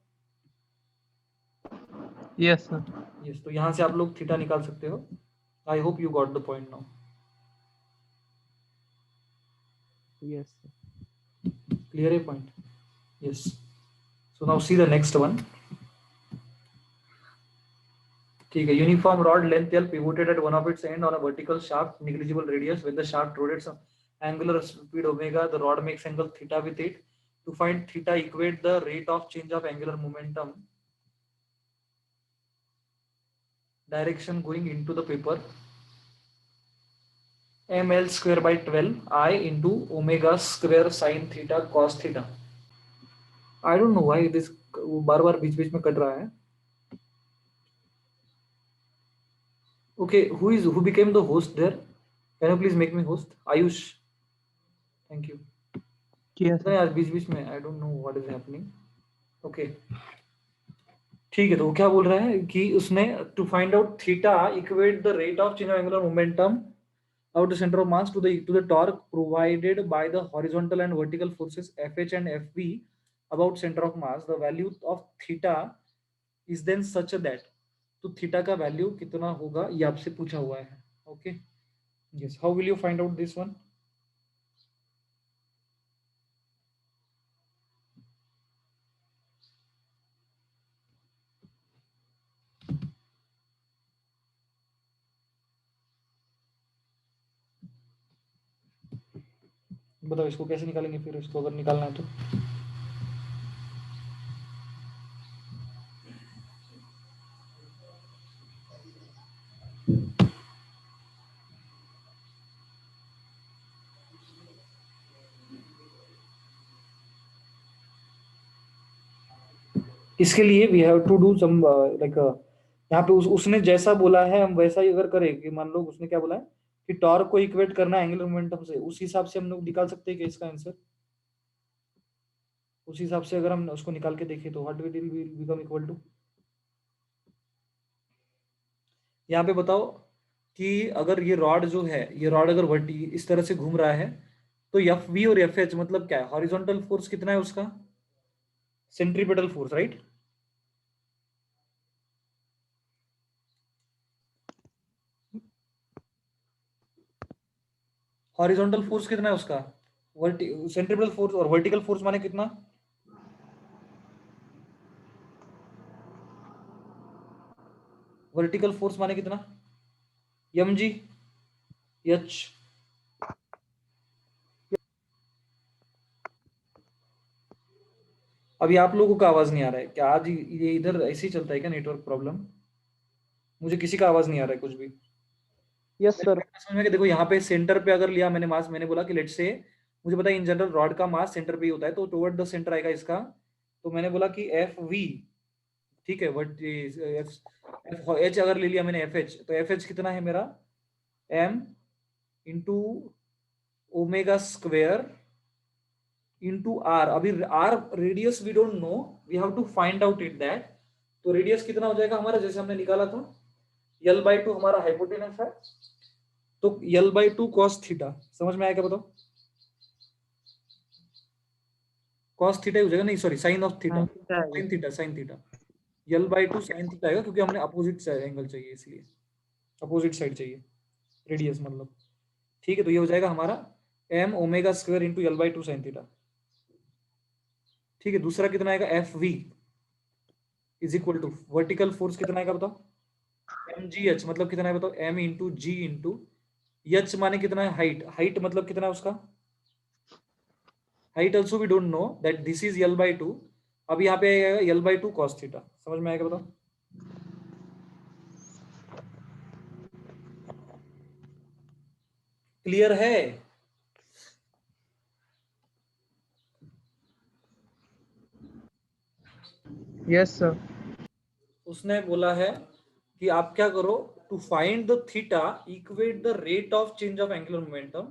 Yes sir. यस, तो यहां से आप लोग थीटा निकाल सकते हो। I hope you got the point now. Yes. Clear है point? Yes. So now see the next one. ठीक है, uniform rod length L pivoted at one of its end on a vertical shaft negligible radius with the shaft rotates angular speed omega, the rod makes angle theta with it. To find theta, equate the rate of change of angular momentum direction going into the paper, ml square by 12 I into omega square sin theta cos theta. I don't know why this बार बार बीच बीच में cut रहा है। Okay, who became the host there? Can you please make me host? Ayush, thank you. Yes पता नहीं यार, बीच बीच में I don't know what is happening. Okay, ठीक है, तो वो क्या बोल रहा है कि उसने to find out theta equate the rate of change of angular momentum out the center of mass to the torque provided by the horizontal and vertical forces Fh and Fb about center of mass. The value of theta is then such that, तो theta का value कितना होगा ये आपसे पूछा हुआ है। Okay, yes, how will you find out this one? बताओ इसको कैसे निकालेंगे फिर, इसको अगर निकालना है तो। इसके लिए we have to do some like, यहाँ पे उसने जैसा बोला है हम वैसा ही अगर करें कि मान लो उसने क्या बोला है कि टॉर्क को इक्वेट करना है एंगुलर मोमेंटम से, उस हिसाब से हम लोग निकाल सकते हैं कि इसका आंसर उस हिसाब से अगर हम उसको निकाल के देखें तो what will become equal to. यहाँ पे बताओ कि अगर ये रॉड जो है, ये रॉड अगर वर्टी इस तरह से घूम रहा है, तो एफ वी और एफ एच मतलब क्या है? हॉरिजॉन्टल फोर्स कितना है उसका? Centripetal force, right? Horizontal force कितना है उसका? सेंट्रीपेटल फोर्स, और वर्टिकल फोर्स माने कितना? वर्टिकल फोर्स माने कितना? M g h. अभी आप लोगों को आवाज नहीं आ रहा है क्या? आज ये इधर ऐसे ही चलता है क्या नेटवर्क प्रॉब्लम? मुझे किसी का आवाज नहीं आ रहा है कुछ भी। Yes sir. समझ में कि देखो यहाँ पे सेंटर पे अगर लिया मैंने मास, मैंने बोला कि लेट से मुझे पता है इन जनरल रॉड का मास सेंटर पे ही होता है, तो टुवर्ड द सेंटर आएगा इसका। तो मैंने बोला कि एफ वी, ठीक है, वट एच अगर ले लिया मैंने एफ एच, तो एफ एच कितना है मेरा? M into omega square into R. अभी R radius we don't know, we have to find out it that. तो रेडियस कितना हो जाएगा हमारा, जैसे हमने निकाला था L बाई 2 हमारा हाइपोटेनस है, तो L बाई 2 कॉस थीटा। समझ में आया क्या बताओ? कॉस थीटा हो जाएगा, नहीं sorry sine of theta, sine theta, sine theta. L by 2 sine theta आएगा क्योंकि हमने अपोजिट एंगल चाहिए, इसलिए अपोजिट साइड चाहिए रेडियस मतलब। ठीक है, तो ये हो जाएगा हमारा m omega square into L by 2 sine theta. ठीक है, दूसरा कितना आएगा? F v is equal to vertical force कितना आएगा बताओ? एम जी एच मतलब कितना है बताओ? M into g into h माने कितना है? हाइट। हाइट मतलब कितना है उसका? Height also we don't know that, this is L by 2। अब यहाँ पे आएगा L बाई 2 कॉस थीटा। समझ में आएगा बताओ? क्लियर है? Yes sir. उसने बोला है कि आप क्या करो, to find the theta equate the rate of change of angular momentum.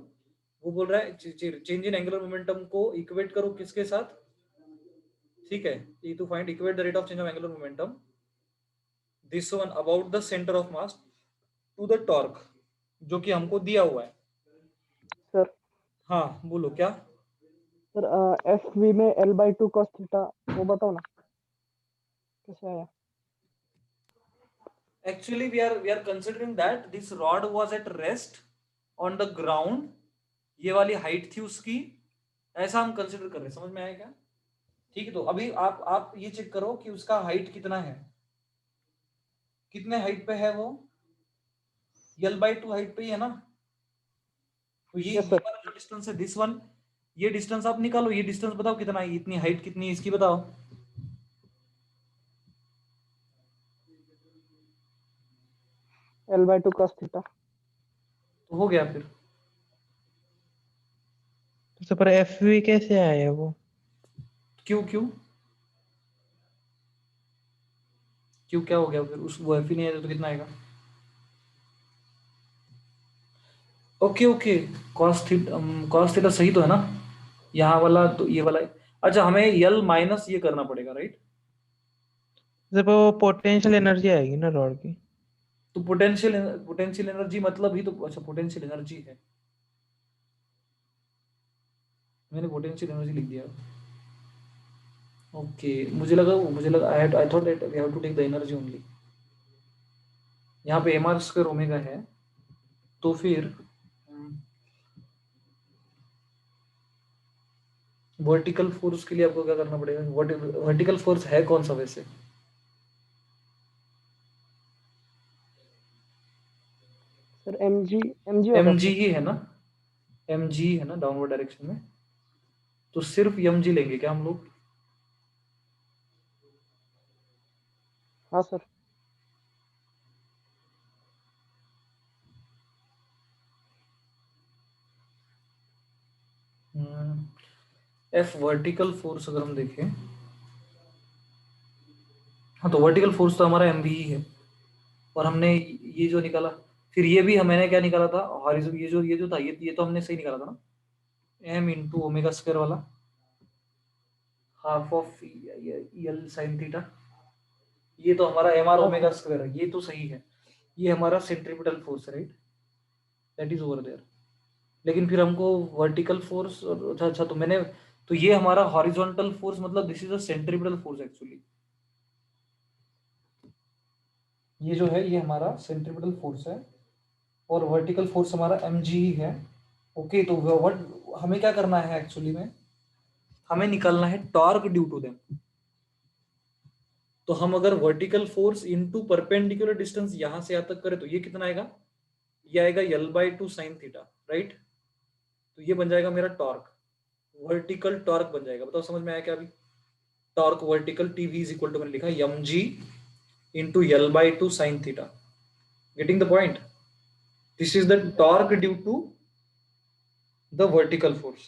वो बोल रहा है चेंज इन एंगुलर मोमेंटम को इक्वेट करो किसके साथ? ठीक है, to find equate the rate of change of angular momentum, this one about the centre of mass to the torque, जो कि हमको दिया हुआ है। सर हाँ बोलो क्या? सर एफ वी में L बाई 2 कॉस थीटा, वो बताओ ना कैसे आया। Actually we are considering that this rod was at rest on the ground, ये वाली हाइट थी उसकी, ऐसा हम कंसिडर कर रहे हैं। समझ में आया क्या? ठीक है, तो अभी आप ये चेक करो कि उसका हाइट कितना है, कितने हाइट पे है वो? L बाई 2 हाइट पे ही है ना। तो ये यस सर। वाला जो डिस्टेंस है दिस वन, ये डिस्टेंस आप निकालो, ये डिस्टेंस बताओ कितना है, इतनी हाइट कितनी है इसकी बताओ। L by 2 cos theta. तो हो गया फिर। तो पर एफवी कैसे आया वो? क्यों क्यों क्यों क्या हो गया फिर? उस वो एफ ही नहीं है तो कितना आएगा? ओके ओके, कॉस थीटा सही तो है ना, यहाँ वाला तो ये वाला है। अच्छा, हमें यल माइनस ये करना पड़ेगा, राइट? जब वो पोटेंशियल एनर्जी आएगी ना रॉड की। तो पोटेंशियल एनर्जी मतलब ही तो, अच्छा पोटेंशियल एनर्जी है, मैंने पोटेंशियल एनर्जी लिख दिया। ओके, मुझे लगा I thought that we have to take the energy only. यहाँ पे mr स्क्वायर ओमेगा है, तो फिर वर्टिकल फोर्स के लिए आपको क्या करना पड़ेगा? वर्टिकल फोर्स है कौन सा वैसे? सर एम जी होगा एम जी सर। ही है ना, एम जी है ना डाउनवर्ड डायरेक्शन में, तो सिर्फ एम जी लेंगे क्या हम लोग? हाँ सर। एफ वर्टिकल फोर्स अगर हम देखें, हाँ तो वर्टिकल फोर्स तो हमारा एम भी ही है, और हमने ये जो निकाला, फिर ये भी मैंने क्या निकाला था हॉरिजॉन्टल, ये जो था ये तो हमने सही निकाला था ना, एम इंटू ओमेगा स्क्वायर वाला, half of L sine theta. ये तो हमारा एम आर ओमेगा स्क्वायर है, ये तो सही है। ये हमारा सेंट्रीपिटल फोर्स है, right? That is over there. लेकिन फिर हमको वर्टिकल फोर्स, अच्छा अच्छा, तो मैंने, तो ये हमारा हॉरिजॉन्टल फोर्स मतलब this is a centripetal force actually. ये जो है ये हमारा सेंट्रीपिटल फोर्स है, और वर्टिकल फोर्स हमारा एम जी ही है। ओके, तो व्हाट हमें क्या करना है एक्चुअली में, हमें निकालना है टॉर्क ड्यू टू देम। तो हम अगर vertical force into perpendicular distance यहां से यहां तक करें तो ये कितना आएगा? ये आएगा L by 2 sine theta, right? तो ये बन जाएगा मेरा टॉर्क, वर्टिकल टॉर्क बन जाएगा। बताओ समझ में आया क्या अभी? Torque vertical TV is equal to, मैंने लिखा M ji into L by two sine theta. Getting the point? This is the torque due to the vertical force.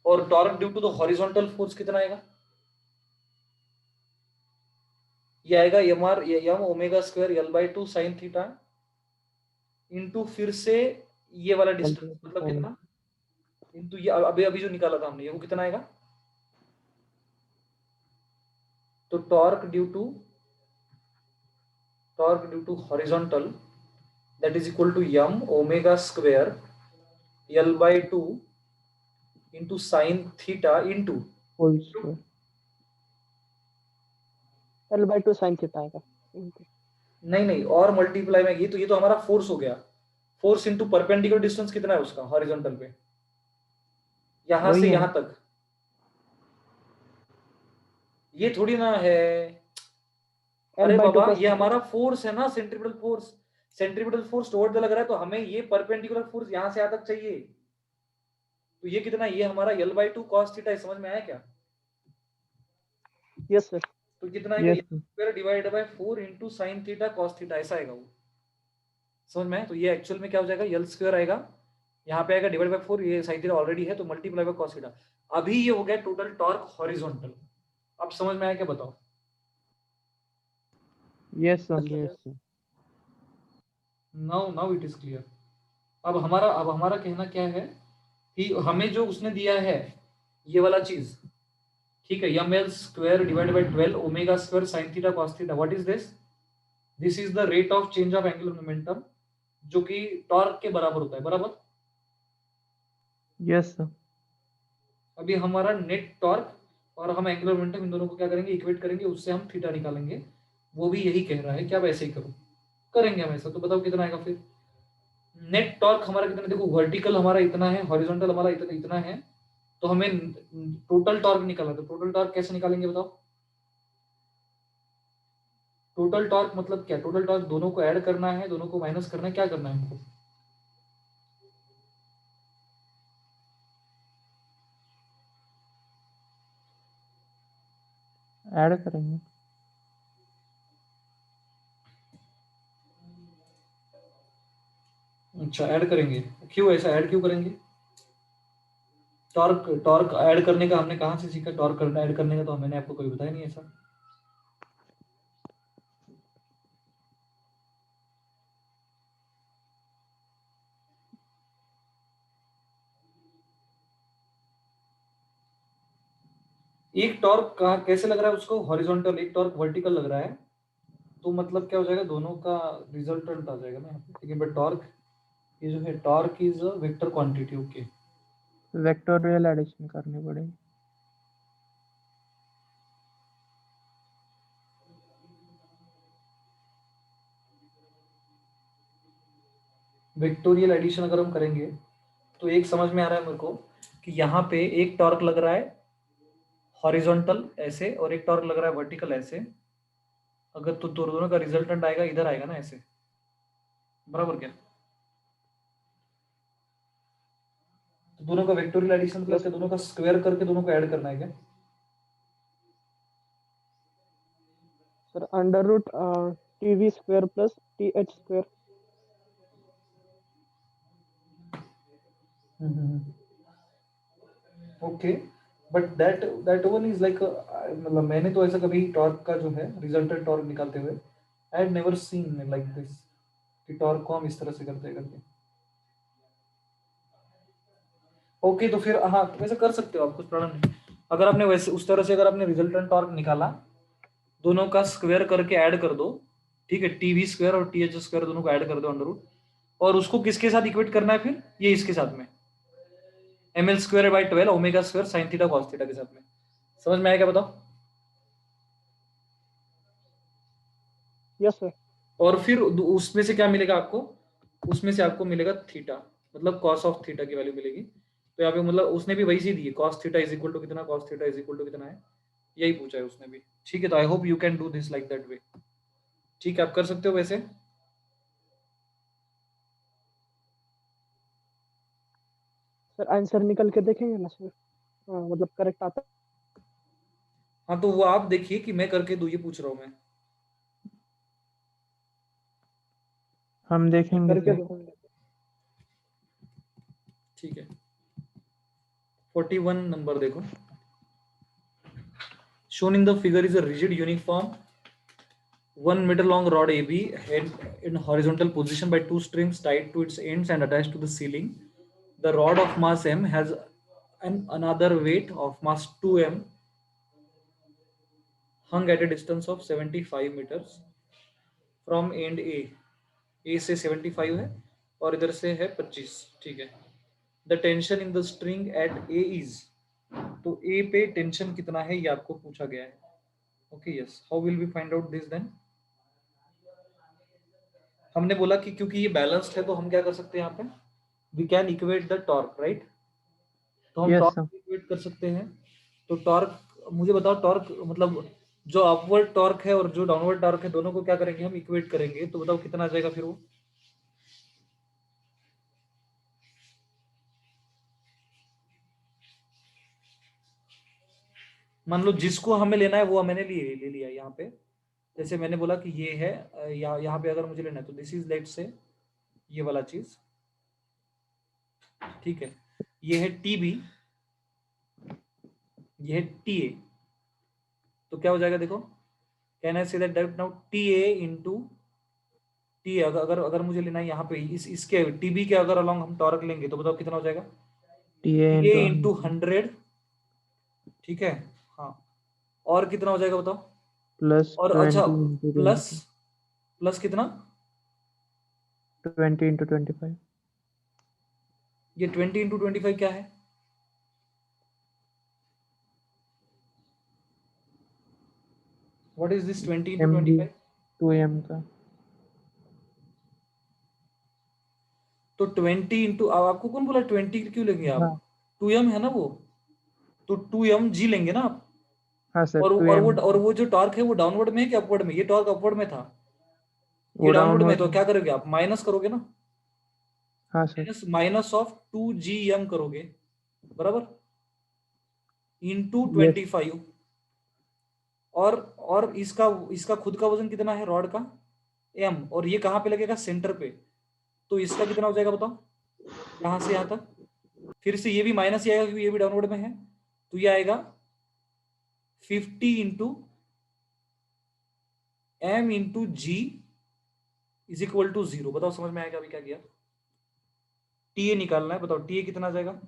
और torque due to the horizontal force कितना आएगा? ये आएगा M R M omega square L by two sine theta into फिर से ये वाला distance, मतलब कितना, इंटू ये अभी अभी जो निकाला था हमने, ये वो कितना आएगा? तो torque due to horizontal that is equal to m omega square L by two into sine theta into whole square L by two sine theta आएगा. नहीं और मल्टीप्लाई में ये तो हमारा फोर्स हो गया. फोर्स इंटू परपेंडिकुलर डिस्टेंस कितना है उसका हॉरिजॉन्टल पे, यहां वही से है यहां तक. ये थोड़ी ना है. अरे बाबा, ये हमारा फोर्स है ना, centripetal force. Centripetal force toward लग रहा है, तो हमें ये परपेंडिकुलर फोर्स यहां से यहां तक चाहिए. तो ये कितना, ये हमारा L by to cos theta. समझ में आया क्या? Yes sir. तो कितना यस आएगा? Square divided bye 4 into sine theta cos theta, ऐसा आएगा वो. समझ में आया? तो ये एक्चुअल में क्या हो जाएगा, एल स्क्वायर आएगा, यहाँ पे आएगा डिवाइड बाय 4, ये साइन थीटा ऑलरेडी है तो मल्टीप्लाई बाय कॉस थीटा. अभी ये हो गया टोटल टॉर्क हॉरिजॉन्टल. अब समझ में आया क्या, बताओ? Yes sir. Yes. Now it is clear. अब हमारा कहना क्या है कि हमें जो उसने दिया है ये वाला चीज, ठीक है, m L square divided by 12 omega square sine theta cos theta. What is this? This is the rate of change of angular momentum, जो कि टॉर्क के बराबर होता है. बराबर? यस सर. अभी हमारा नेट टॉर्क और हम एंगुलर मोमेंटम, इन दोनों को क्या करेंगे, इक्वेट करेंगे, उससे हम थीटा निकालेंगे. वो भी यही कह रहा है कि आप ऐसे ही करो. करेंगे हम ऐसा. तो बताओ कितना आएगा फिर. नेट टॉर्क हमारा कितना, देखो वर्टिकल हमारा इतना है, हॉरिजॉन्टल हमारा इतना है, तो हमें टोटल टॉर्क निकालना. तो टोटल टॉर्क कैसे निकालेंगे बताओ? टोटल टॉर्क मतलब क्या? टोटल टॉर्क दोनों को ऐड करना है, दोनों को माइनस करना है, क्या करना है हमको? ऐड करेंगे. अच्छा, ऐड करेंगे. क्यों ऐसा ऐड क्यों करेंगे? टॉर्क टॉर्क ऐड करने का हमने कहाँ से सीखा? टॉर्क करना ऐड करने का तो मैंने आपको कोई बताया नहीं ऐसा. एक टॉर्क कहाँ कैसे लग रहा है उसको, हॉरिजॉन्टल, एक टॉर्क वर्टिकल लग रहा है, तो मतलब क्या हो जाएगा, दोनों का रिजल्टेंट आ जाएगा ना यहाँ पे. लेकिन बट टॉर्क, ये जो है torque is a vector quantity. Okay, vectorial addition करनी पड़ेगी. वेक्टोरियल एडिशन अगर हम करेंगे तो एक समझ में आ रहा है मेरे को कि यहाँ पे एक टॉर्क लग रहा है हॉरिजॉन्टल ऐसे, और एक टॉर्क लग रहा है वर्टिकल ऐसे. अगर तो दोनों का रिजल्टेंट आएगा इधर आएगा ना ऐसे. बराबर क्या? तो दोनों का वेक्टोरियल एडिशन प्लस दोनों का स्क्वायर करके दोनों को ऐड करना है क्या? Sir under root TV square plus T H square. Okay, but that one is like, मतलब मैंने तो ऐसा कभी टॉर्क का जो है रिजल्टेंट टॉर्क निकालते हुए I have never seen like this, कि टॉर्क को हम इस तरह से करते करके. ओके, तो फिर हाँ, तो वैसे कर सकते हो आप, कुछ प्रॉब्लम नहीं. अगर आपने वैसे उस तरह से अगर आपने रिजल्टेंट टॉर्क निकाला, दोनों का स्क्वायर करके ऐड कर दो, ठीक है, टीवी स्क्वायर और टी एच स्क्वायर दोनों को ऐड कर दो अंडर रूट, और उसको किसके साथ इक्वेट करना है फिर, ये इसके साथ में m L square by 12 omega square sine theta cos theta के साथ में. समझ में आया क्या, बताओ? Yes sir. और फिर उसमें से क्या मिलेगा आपको, उसमें से आपको मिलेगा थीटा, मतलब कॉस ऑफ थीटा की वैल्यू मिलेगी. तो यहाँ पे मतलब उसने भी वही सी दी है, cos theta is equal to कितना, cos theta is equal to कितना है, यही पूछा है उसने भी. ठीक है, तो आई hope you can do this like that way. ठीक है, आप कर सकते हो वैसे. सर आंसर निकल के देखेंगे ना सर. मतलब करेक्ट आता. हाँ तो वो आप देखिए कि मैं करके दूं, ये पूछ रहा हूँ मैं। हम देखेंगे करके सर। दो। ठीक है, 41 नंबर देखो। Shown in the figure is a rigid uniform 1 meter long rod AB head in horizontal position by two strings tied to its ends and attached to the ceiling. The rod of mass M has another weight of mass 2m hung at a distance of 75 meters from end A. A से 75 है और इधर से है 25, ठीक है। The tension in the string at A is, तो A पे टेंशन कितना है ये आपको पूछा गया है। Okay yes, how will we find out this then? हमने बोला कि क्योंकि ये बैलेंस्ड है तो हम क्या कर सकते हैं यहाँ पे, we can equate the torque, right? तो हम यस टॉर्क सर। इक्वेट कर सकते हैं। तो टॉर्क, मुझे बताओ टॉर्क मतलब जो अपवर्ड टॉर्क है और जो डाउनवर्ड टॉर्क है दोनों को क्या करेंगे हम, इक्वेट करेंगे। तो बताओ कितना आ जाएगा फिर वो? मान लो जिसको हमें लेना है वो मैंने ले लिया यहाँ पे। जैसे मैंने बोला कि ये है यहाँ पे अगर मुझे लेना है तो दिस इज लेट से ये वाला चीज, ठीक है। ये है टी बी, ये है टी ए। तो क्या हो जाएगा देखो, can I say that now T A into T, अगर अगर मुझे लेना है यहाँ पे इसके टीबी के अगर अलॉन्ग हम टॉर्क लेंगे तो बताओ कितना हो जाएगा? T A T A into into 100, ठीक है। हाँ, और कितना हो जाएगा बताओ? प्लस और अच्छा 20 इंटू प्लस, 20, प्लस कितना? 20 इंटू 25। ये 20 × 25 क्या है? What is this 20 × m g 25? 2m का। तो 20 इंटू, आपको कौन बोला 20 क्यों लेंगे आप? हाँ 2m है ना वो, तो 2m जी लेंगे ना आप। हाँ सर और 2m। वो जो टॉर्क है वो डाउनवर्ड में है कि अपवर्ड में? ये टॉर्क अपवर्ड में था, ये वो डाउनवर्ड में है, डाउनवर्ड। तो क्या करोगे आप? माइनस करोगे ना, हाँ सर। माइनस ऑफ 2gm करोगे, बराबर, इंटू यस 25। और इसका इसका खुद का वजन कितना है रॉड का? m, और ये कहाँ पे लगेगा? सेंटर पे। तो इसका कितना हो जाएगा बताओ, यहाँ से यहाँ तक? फिर से ये भी माइनस ही आएगा क्योंकि ये भी डाउनवर्ड में है। तो ये आएगा 50 into m into g is equal to 0। बताओ समझ में आएगा अभी क्या किया? टी ए निकालना है, बताओ टी ए कितना आ जाएगा?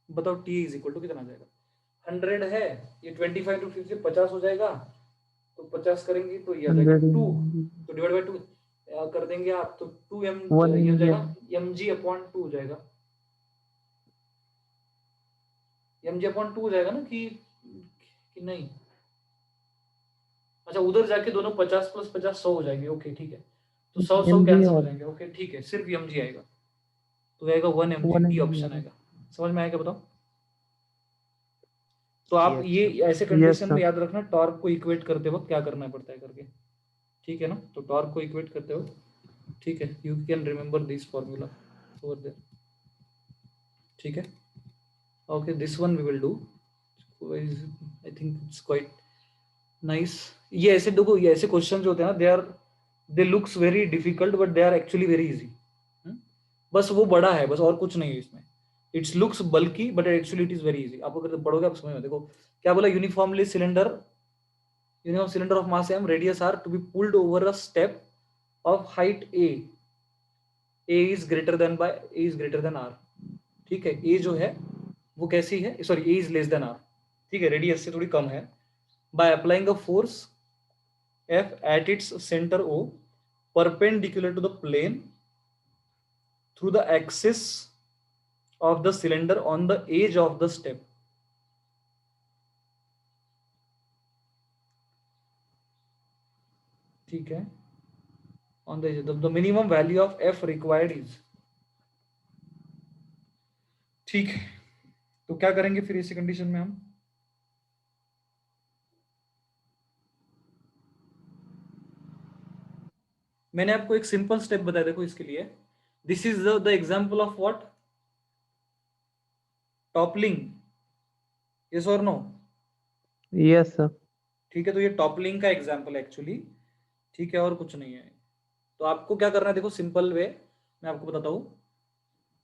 बताओ टी इज इक्वल टू कितना आ जाएगा? 100 है, ये 25 टू 50 50 हो जाएगा। तो 50 करेंगे तो ये आ जाएगा 100 2, तो डिवाइड बाई 2 कर देंगे आप तो 2m, 1 ये हो mg। जाएगा mg/2 हो जाएगा। mg/2 हो जाएगा ना कि नहीं? अच्छा, उधर जाके दोनों 50 + 50 100 हो जाएंगे। ओके ठीक है, तो 100 mg कैंसिल हो और जाएंगे। ओके ठीक है, सिर्फ mg आएगा, तो आएगा 1 mg। 1 डी mg ऑप्शन होगा। आएगा। समझ में आएगा बताओ? तो आप यस ये सर। ऐसे यस कंडीशन में सर। याद रखना, टॉर्क को इक्वेट करते वक्त क्या करना पड़ता है करके, ठीक है ना? तो टॉर्क को इक्वेट करते वक्त, ठीक है, you can remember this formula over there, ठीक है। Okay, this one we will do, I think it's quite nice. ये ऐसे देखो, ये ऐसे क्वेश्चन जो होते हैं ना, they looks very difficult but they are actually very easy. बस वो बड़ा है, बस और कुछ नहीं है इसमें। इट्स लुक्स बल्कि but actually it is very easy. आप अगर पढ़ोगे आप समझ में, देखो क्या बोला, uniformly cylinder, uniform cylinder of mass m, radius r, to be pulled over a step of height a is greater than r, ठीक है। a जो है वो कैसी है, sorry a is less than r, ठीक है, रेडियस से थोड़ी कम है। by applying a force f at its center o perpendicular to the plane through the axis of the cylinder on the edge of the step, ठीक है, on the minimum value of f required is, ठीक है। तो क्या करेंगे फिर इसी condition में हम? मैंने आपको एक सिंपल स्टेप बताया, देखो इसके लिए, this is the example of what, toppling, yes और नो? Yes sir. ठीक है, तो ये टॉपलिंग का एग्जाम्पल एक्चुअली, ठीक है, और कुछ नहीं है। तो आपको क्या करना है, देखो सिंपल वे मैं आपको बताता हूँ।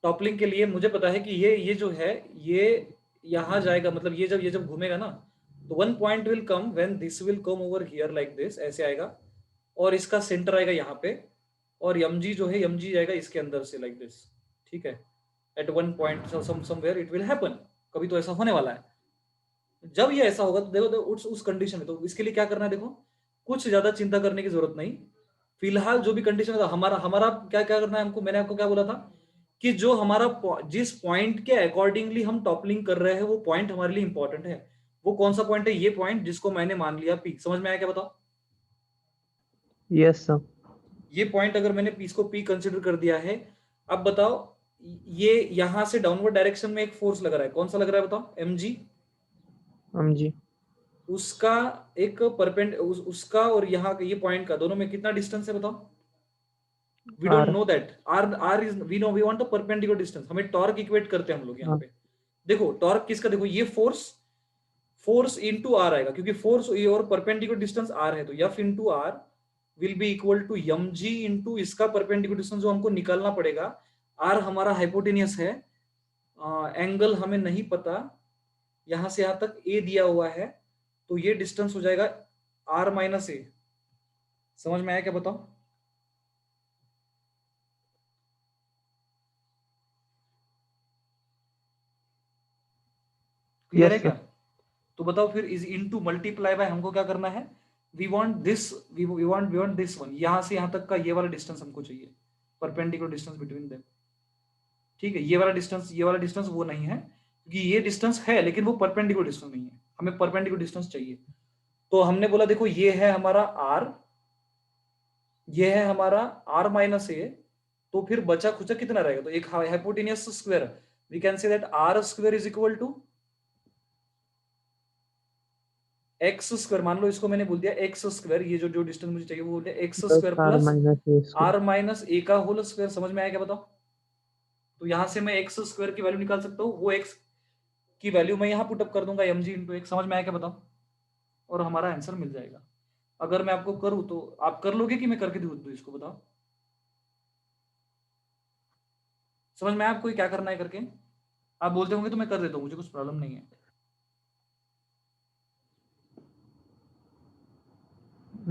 टॉपलिंग के लिए मुझे पता है कि ये जो है ये यहाँ जाएगा, मतलब ये जब घूमेगा ना, तो one point will come when this will come over here like this, ऐसे आएगा, और इसका सेंटर आएगा यहाँ पे, और mg जो है mg जाएगा इसके अंदर से लाइक दिस, ठीक है, at one point somewhere it will happen, कभी तो ऐसा होने वाला है। जब ये ऐसा होगा तो देखो, उस कंडीशन में तो इसके लिए क्या करना है, देखो कुछ ज्यादा चिंता करने की जरूरत नहीं। फिलहाल जो भी कंडीशन है, हमारा हमारा क्या क्या करना है हमको, मैंने आपको क्या बोला था कि जो हमारा जिस पॉइंट के अकॉर्डिंगली हम टॉपलिंग कर रहे हैं वो पॉइंट हमारे लिए इंपॉर्टेंट है। वो कौन सा पॉइंट है? ये पॉइंट जिसको मैंने मान लिया पी। समझ में आया क्या? बताओ। Yes sir. ये पॉइंट अगर मैंने पी को पी कंसिडर कर दिया है, अब बताओ ये यहां से डाउनवर्ड डायरेक्शन में एक फोर्स लग रहा है, कौन सा लग रहा है बताओ? mg। जी। उसका एक उसका और यहाँ ये पॉइंट का दोनों में कितना डिस्टेंस है बताओ? We don't are. Know that. Are is we know we want the perpendicular distance. हमें टॉर्क इक्वेट करते हैं हम लोग यहाँ हाँ। पे। देखो टॉर्क किसका, देखो ये फोर्स इनटू आर आएगा, क्योंकि फोर्स और परपेंडिकुलर डिस्टेंस आर है, तो F into R will be equal to M ji into इसका परपेंडिकुलर डिस्टेंस जो हमको निकालना पड़ेगा। आर हमारा हाइपोटेनियस है, एंगल हमें नहीं पता, यहां से यहां तक ए दिया हुआ है, तो ये डिस्टेंस हो जाएगा आर माइनस ए। समझ में आया क्या? बताओ। क्लियर है यस क्या? सर। तो बताओ फिर इज इनटू मल्टीप्लाई बाय हमको क्या करना है? We want this, we want this one, यहां से यहां तक का ये वाला डिस्टेंस हमको चाहिए, परपेंडिकुलर डिस्टेंस बिटवीन देम। ठीक है, ये वाला डिस्टेंस वो नहीं है, क्योंकि ये डिस्टेंस है लेकिन वो परपेंडिकुलर डिस्टेंस नहीं है, हमें परपेंडिकुलर डिस्टेंस चाहिए। तो हमने बोला देखो ये है हमारा आर, ये है हमारा आर माइनस ए, तो फिर बचा खुचा कितना रहेगा? तो एक hypotenuse square, we can say that R square is equal to X square. मान लो इसको मैंने बोल दिया एक्स स्क्वायर, ये जो जो डिस्टेंस मुझे चाहिए वो बोल दिया x plus square R plus minus A square. R minus A का होल स्क्वायर। समझ में आया क्या? बताओ। तो यहां से मैं एक्स स्क्वायर की वैल्यू निकाल सकता हूँ, वो एक्स की वैल्यू मैं यहाँ पुटअप कर दूंगा mg इंटू एक्स। समझ में आया क्या? बताओ। और हमारा आंसर मिल जाएगा। अगर मैं आपको करूँ तो आप कर लोगे कि मैं करके दूँ इसको? बताओ। समझ में आया आपको क्या करना है करके? आप बोलते होंगे तो मैं कर देता हूँ, मुझे कुछ प्रॉब्लम नहीं है।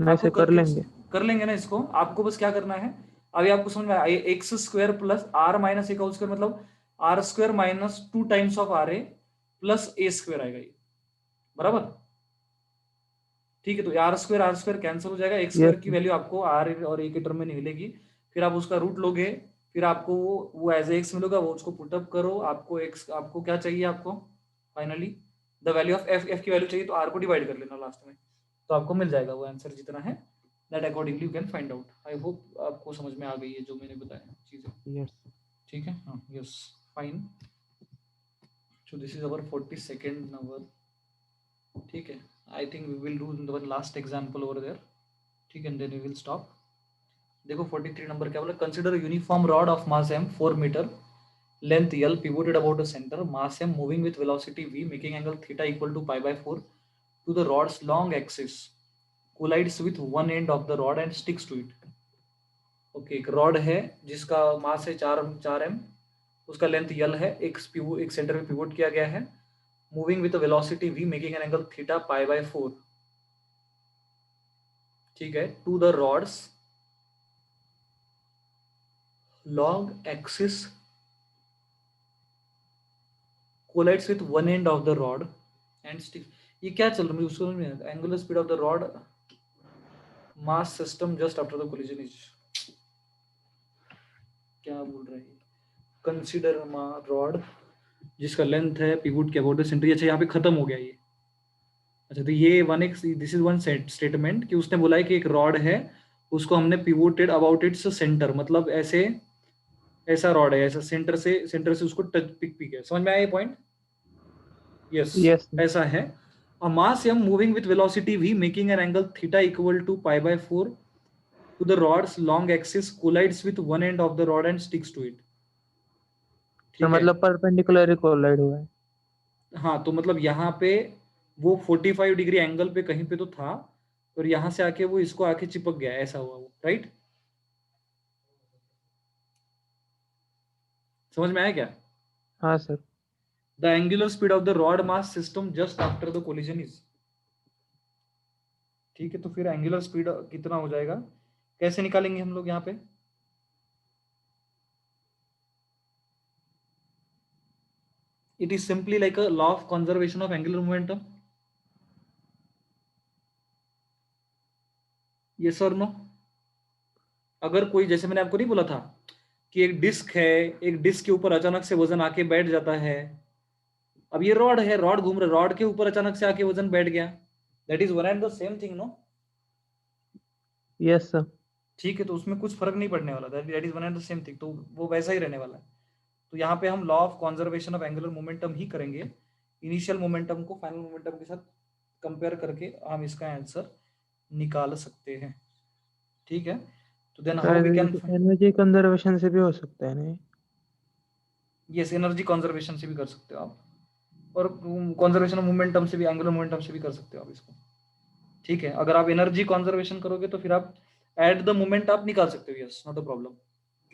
ऐसे कर लेंगे। कर लेंगे ना इसको। आपको बस क्या करना है, अभी आपको समझ में आया, x square plus R minus A का स्क्वायर, मतलब R square minus 2 times of R A plus A square आएगा ये, बराबर। ठीक है, तो आर स्क्वायर कैंसिल हो जाएगा, एक्स स्क्वायर यस। की वैल्यू आपको आर और ए के टर्म में नहीं मिलेगी। फिर आप उसका रूट लोगे, फिर आपको वो एज एक्स मिलेगा, वो उसको पुटअप करो। आपको एक्स, आपको क्या चाहिए? आपको finally the value of F की वैल्यू चाहिए, तो आर को डिवाइड कर लेना लास्ट में, तो आपको मिल जाएगा वो आंसर जितना है। That accordingly you can find out. I hope आपको समझ में आ गई है जो मैंने बताया चीजें। यस। ठीक है, हाँ, yes, fine. So this is our 42nd number. ठीक है, I think we will do one last example over there. ठीक है, and then we will stop. देखो 43 नंबर क्या बोला, consider uniform rod of mass m 4 metre, length L, pivoted about the center, mass m, moving with velocity v, making angle theta equal to pi by 4 to the rod's long axis, collides with one end of the rod and sticks to it. Okay, एक rod है जिसका मास है 4m, उसका length L है, एक centre में pivot किया गया है, moving with velocity v, making an angle theta pi by 4। ठीक है, to the rods long axis collides with one end of the rod and stick. ये क्या चल रहा है उसको समझ में? Angular speed of the rod mass system just after the collision is, क्या बोल रहे हैं? कंसीडर रॉड जिसका लेंथ है पिवोट के अबाउट द सेंटर। अच्छा, यहाँ पे खत्म हो गया ये। अच्छा, तो ये दिस इज वन स्टेटमेंट कि उसने बोला है कि एक रॉड है, उसको हमने पिवोटेड अबाउट इट्स सेंटर, मतलब ऐसे ऐसा रॉड है, ऐसा सेंटर से उसको टच पिक है। समझ में आया ये पॉइंट? Yes, yes. ऐसा है। A mass m moving with velocity v, making an angle theta equal to pi by 4 to the rod's long axis, collides with one end of the rod and sticks to it. तो ठीक है, मतलब perpendicular collide हुआ है। हाँ, तो मतलब यहाँ पे वो 45 डिग्री एंगल पे कहीं पे तो था, और यहाँ से आके वो इसको आके चिपक गया, ऐसा हुआ वो, राइट? समझ में आया क्या? हाँ sir. The angular speed of the rod mass system just after the collision is, ठीक है? तो फिर एंगुलर स्पीड कितना हो जाएगा, कैसे निकालेंगे हम लोग यहाँ पे? It is simply like a law of conservation of angular momentum. Yes or no? अगर कोई, जैसे मैंने आपको नहीं बोला था कि एक डिस्क है, एक डिस्क के ऊपर अचानक से वजन आके बैठ जाता है, अब ये रॉड है, रॉड घूम रहा, रॉड के ऊपर अचानक से आके वजन बैठ गया, that is one and the same thing, no? Yes sir. ठीक है, तो उसमें कुछ फर्क नहीं पड़ने वाला, that is one and the same thing, तो वो वैसा ही रहने वाला है। तो यहाँ पे हम law of conservation of angular momentum ही करेंगे, इनिशियल मोमेंटम को फाइनल मोमेंटम के साथ कंपेयर करके हम इसका आंसर निकाल सकते हैं, ठीक है? तो then how we can, energy conservation से भी हो सकता है नहीं? यस, एनर्जी कंजर्वेशन से भी कर सकते हो आप, और कंजर्वेशन ऑफ मोमेंटम से भी, एंगुलर मोमेंटम से भी कर सकते हो आप इसको, ठीक है? अगर आप एनर्जी कंजर्वेशन करोगे तो फिर आप एट द मोमेंट आप निकाल सकते हो, यस, नॉट अ प्रॉब्लम,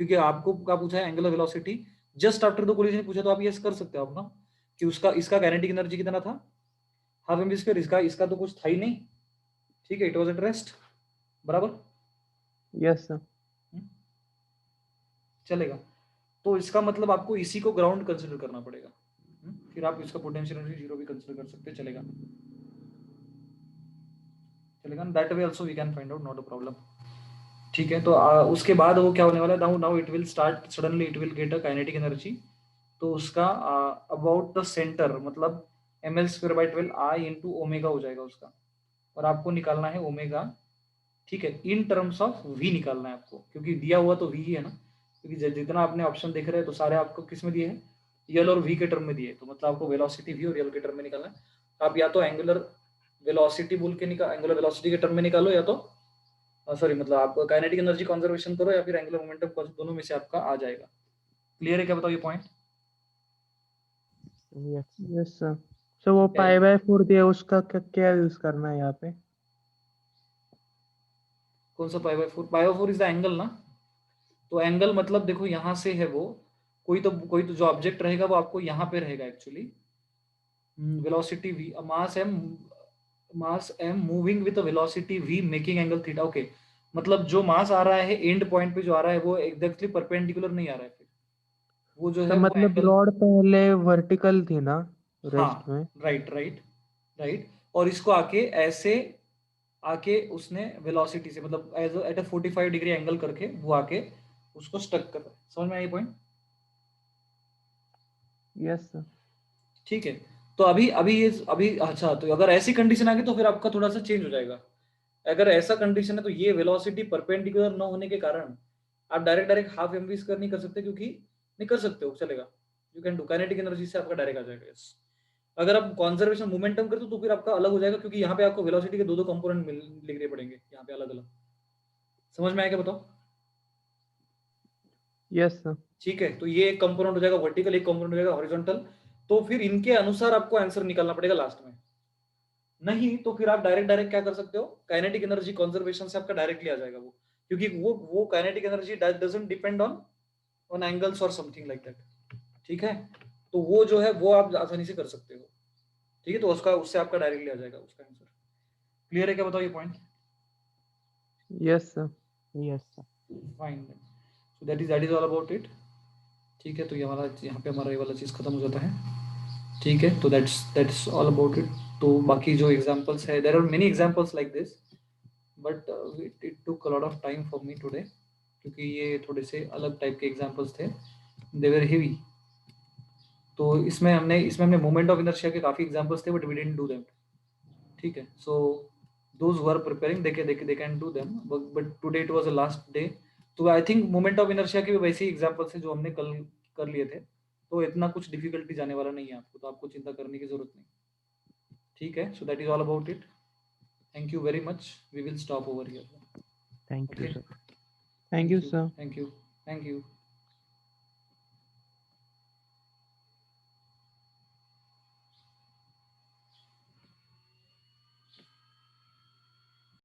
क्योंकि आपको क्या पूछा है, angular velocity just after the collision पूछा, तो आप यस कर सकते हो आप ना, कि उसका, इसका काइनेटिक एनर्जी कितना था, हाफ एम स्क्वायर, इसका इसका तो कुछ था ही नहीं, ठीक है? इट वाज एट रेस्ट, बराबर? यस सर। चलेगा। तो इसका मतलब आपको इसी को ग्राउंड कंसिडर करना पड़ेगा, फिर आप इसका पोटेंशियल एनर्जी जीरो भी कंसिडर कर सकते हैं, चलेगा? चलेगा, that way also we can find out, not a problem, ठीक है? तो उसके बाद वो क्या होने वाला है, now now it will start, suddenly it will get a kinetic energy, तो उसका अबाउट द सेंटर, मतलब ml square by 12 I into omega हो जाएगा उसका, और आपको निकालना है ओमेगा, ठीक है? इन टर्म्स ऑफ v निकालना है आपको, क्योंकि दिया हुआ तो v ही है ना, क्योंकि जितना आपने ऑप्शन देख रहे हैं तो सारे आपको किस में दिए हैं, यल और v के टर्म में दिए, तो मतलब आपको वेलोसिटी v और यल के टर्म में निकालना है। आप या तो एंगुलर वेलोसिटी बोल के निकाल, एंगुलर वेलोसिटी के टर्म में निकालो, या तो सॉरी, मतलब आप काइनेटिक एनर्जी कंजर्वेशन करो, या फिर एंगुलर मोमेंटम, दोनों में से आपका आ जाएगा। क्लियर है क्या, बताओ ये पॉइंट? Yes sir. सो वो पाई बाय 4 दिया, उसका क्या यूज करना है यहाँ पे? कौन सा पाई by 4? Pi by 4 is the angle ना, तो एंगल मतलब देखो यहाँ से है वो, कोई तो जो ऑब्जेक्ट रहेगा वो आपको यहाँ पे रहेगा actually, velocity v, mass m moving with velocity v making angle theta, okay? मतलब जो मास आ रहा है एंड पॉइंट पे जो आ रहा है वो एग्जैक्टली परपेंडिकुलर नहीं आ रहा है, फिर वो जो सर है वो मतलब एंगल, रॉड पहले वर्टिकल थी ना रेस्ट हाँ, में? राइट राइट राइट, और इसको आके ऐसे आके उसने वेलोसिटी से, मतलब as at a 45 degree angle करके वो आके उसको स्टक कर रहा है, समझ में आई पॉइंट? Yes sir. ठीक है, तो अभी अच्छा, तो अगर ऐसी कंडीशन आ गई तो फिर आपका थोड़ा सा चेंज हो जाएगा। अगर ऐसा कंडीशन है तो ये वेलोसिटी परपेंडिकुलर न होने के कारण आप direct direct half M we square नहीं कर सकते, क्योंकि नहीं कर सकते हो, चलेगा, you can do, kinetic energy से आपका डायरेक्ट आ जाएगा, यस। अगर आप कंजर्वेशन मोमेंटम करते हो तो फिर आपका अलग हो जाएगा, क्योंकि यहाँ पे आपको वेलोसिटी के दो दो कंपोनेंट लिखने पड़ेंगे यहाँ पे अलग अलग। समझ में आया क्या, बताओ? Yes sir. ठीक है, तो ये एक कंपोनेंट हो जाएगा वर्टिकल, एक कंपोनेंट हो जाएगा हॉरिजॉन्टल, तो फिर इनके अनुसार आपको आंसर निकालना पड़ेगा लास्ट में। नहीं तो फिर आप डायरेक्ट डायरेक्ट क्या कर सकते हो, काइनेटिक एनर्जी कंजर्वेशन से आपका डायरेक्टली आ जाएगा वो, क्योंकि वो kinetic energy doesn't depend on angles और समथिंग लाइक दैट, ठीक है? तो वो जो है वो आप आसानी से कर सकते हो, ठीक है? तो उससे आपका डायरेक्टली आ जाएगा उसका आंसर। क्लियर है क्या, बताओ ये point? Yes sir. Yes sir. Fine, so that is all about it, ठीक है? तो ये हमारा, यहाँ पे हमारा ये वाला चीज खत्म हो जाता है, ठीक है? तो दैट्स ऑल अबाउट इट। तो बाकी जो एग्जांपल्स है, there are many examples like this, but it took a lot of time for me today, क्योंकि ये थोड़े से अलग टाइप के एग्जांपल्स थे, दे वर हेवी। तो इसमें हमने मोमेंट ऑफ इनर्शिया के काफी एग्जांपल्स थे, but we didn't do them, ठीक है? So those who are preparing they can do them, but today it was the last day. तो I think moment of inertia के भी वैसे ही एग्जांपल्स हैं जो हमने कल कर लिए थे, तो इतना कुछ डिफिकल्टी जाने वाला नहीं है आपको, तो आपको चिंता करने की जरूरत नहीं, ठीक है? So that is all about it, thank you very much, we will stop over here, thank you okay? Sir. Thank you sir. Thank you, thank you.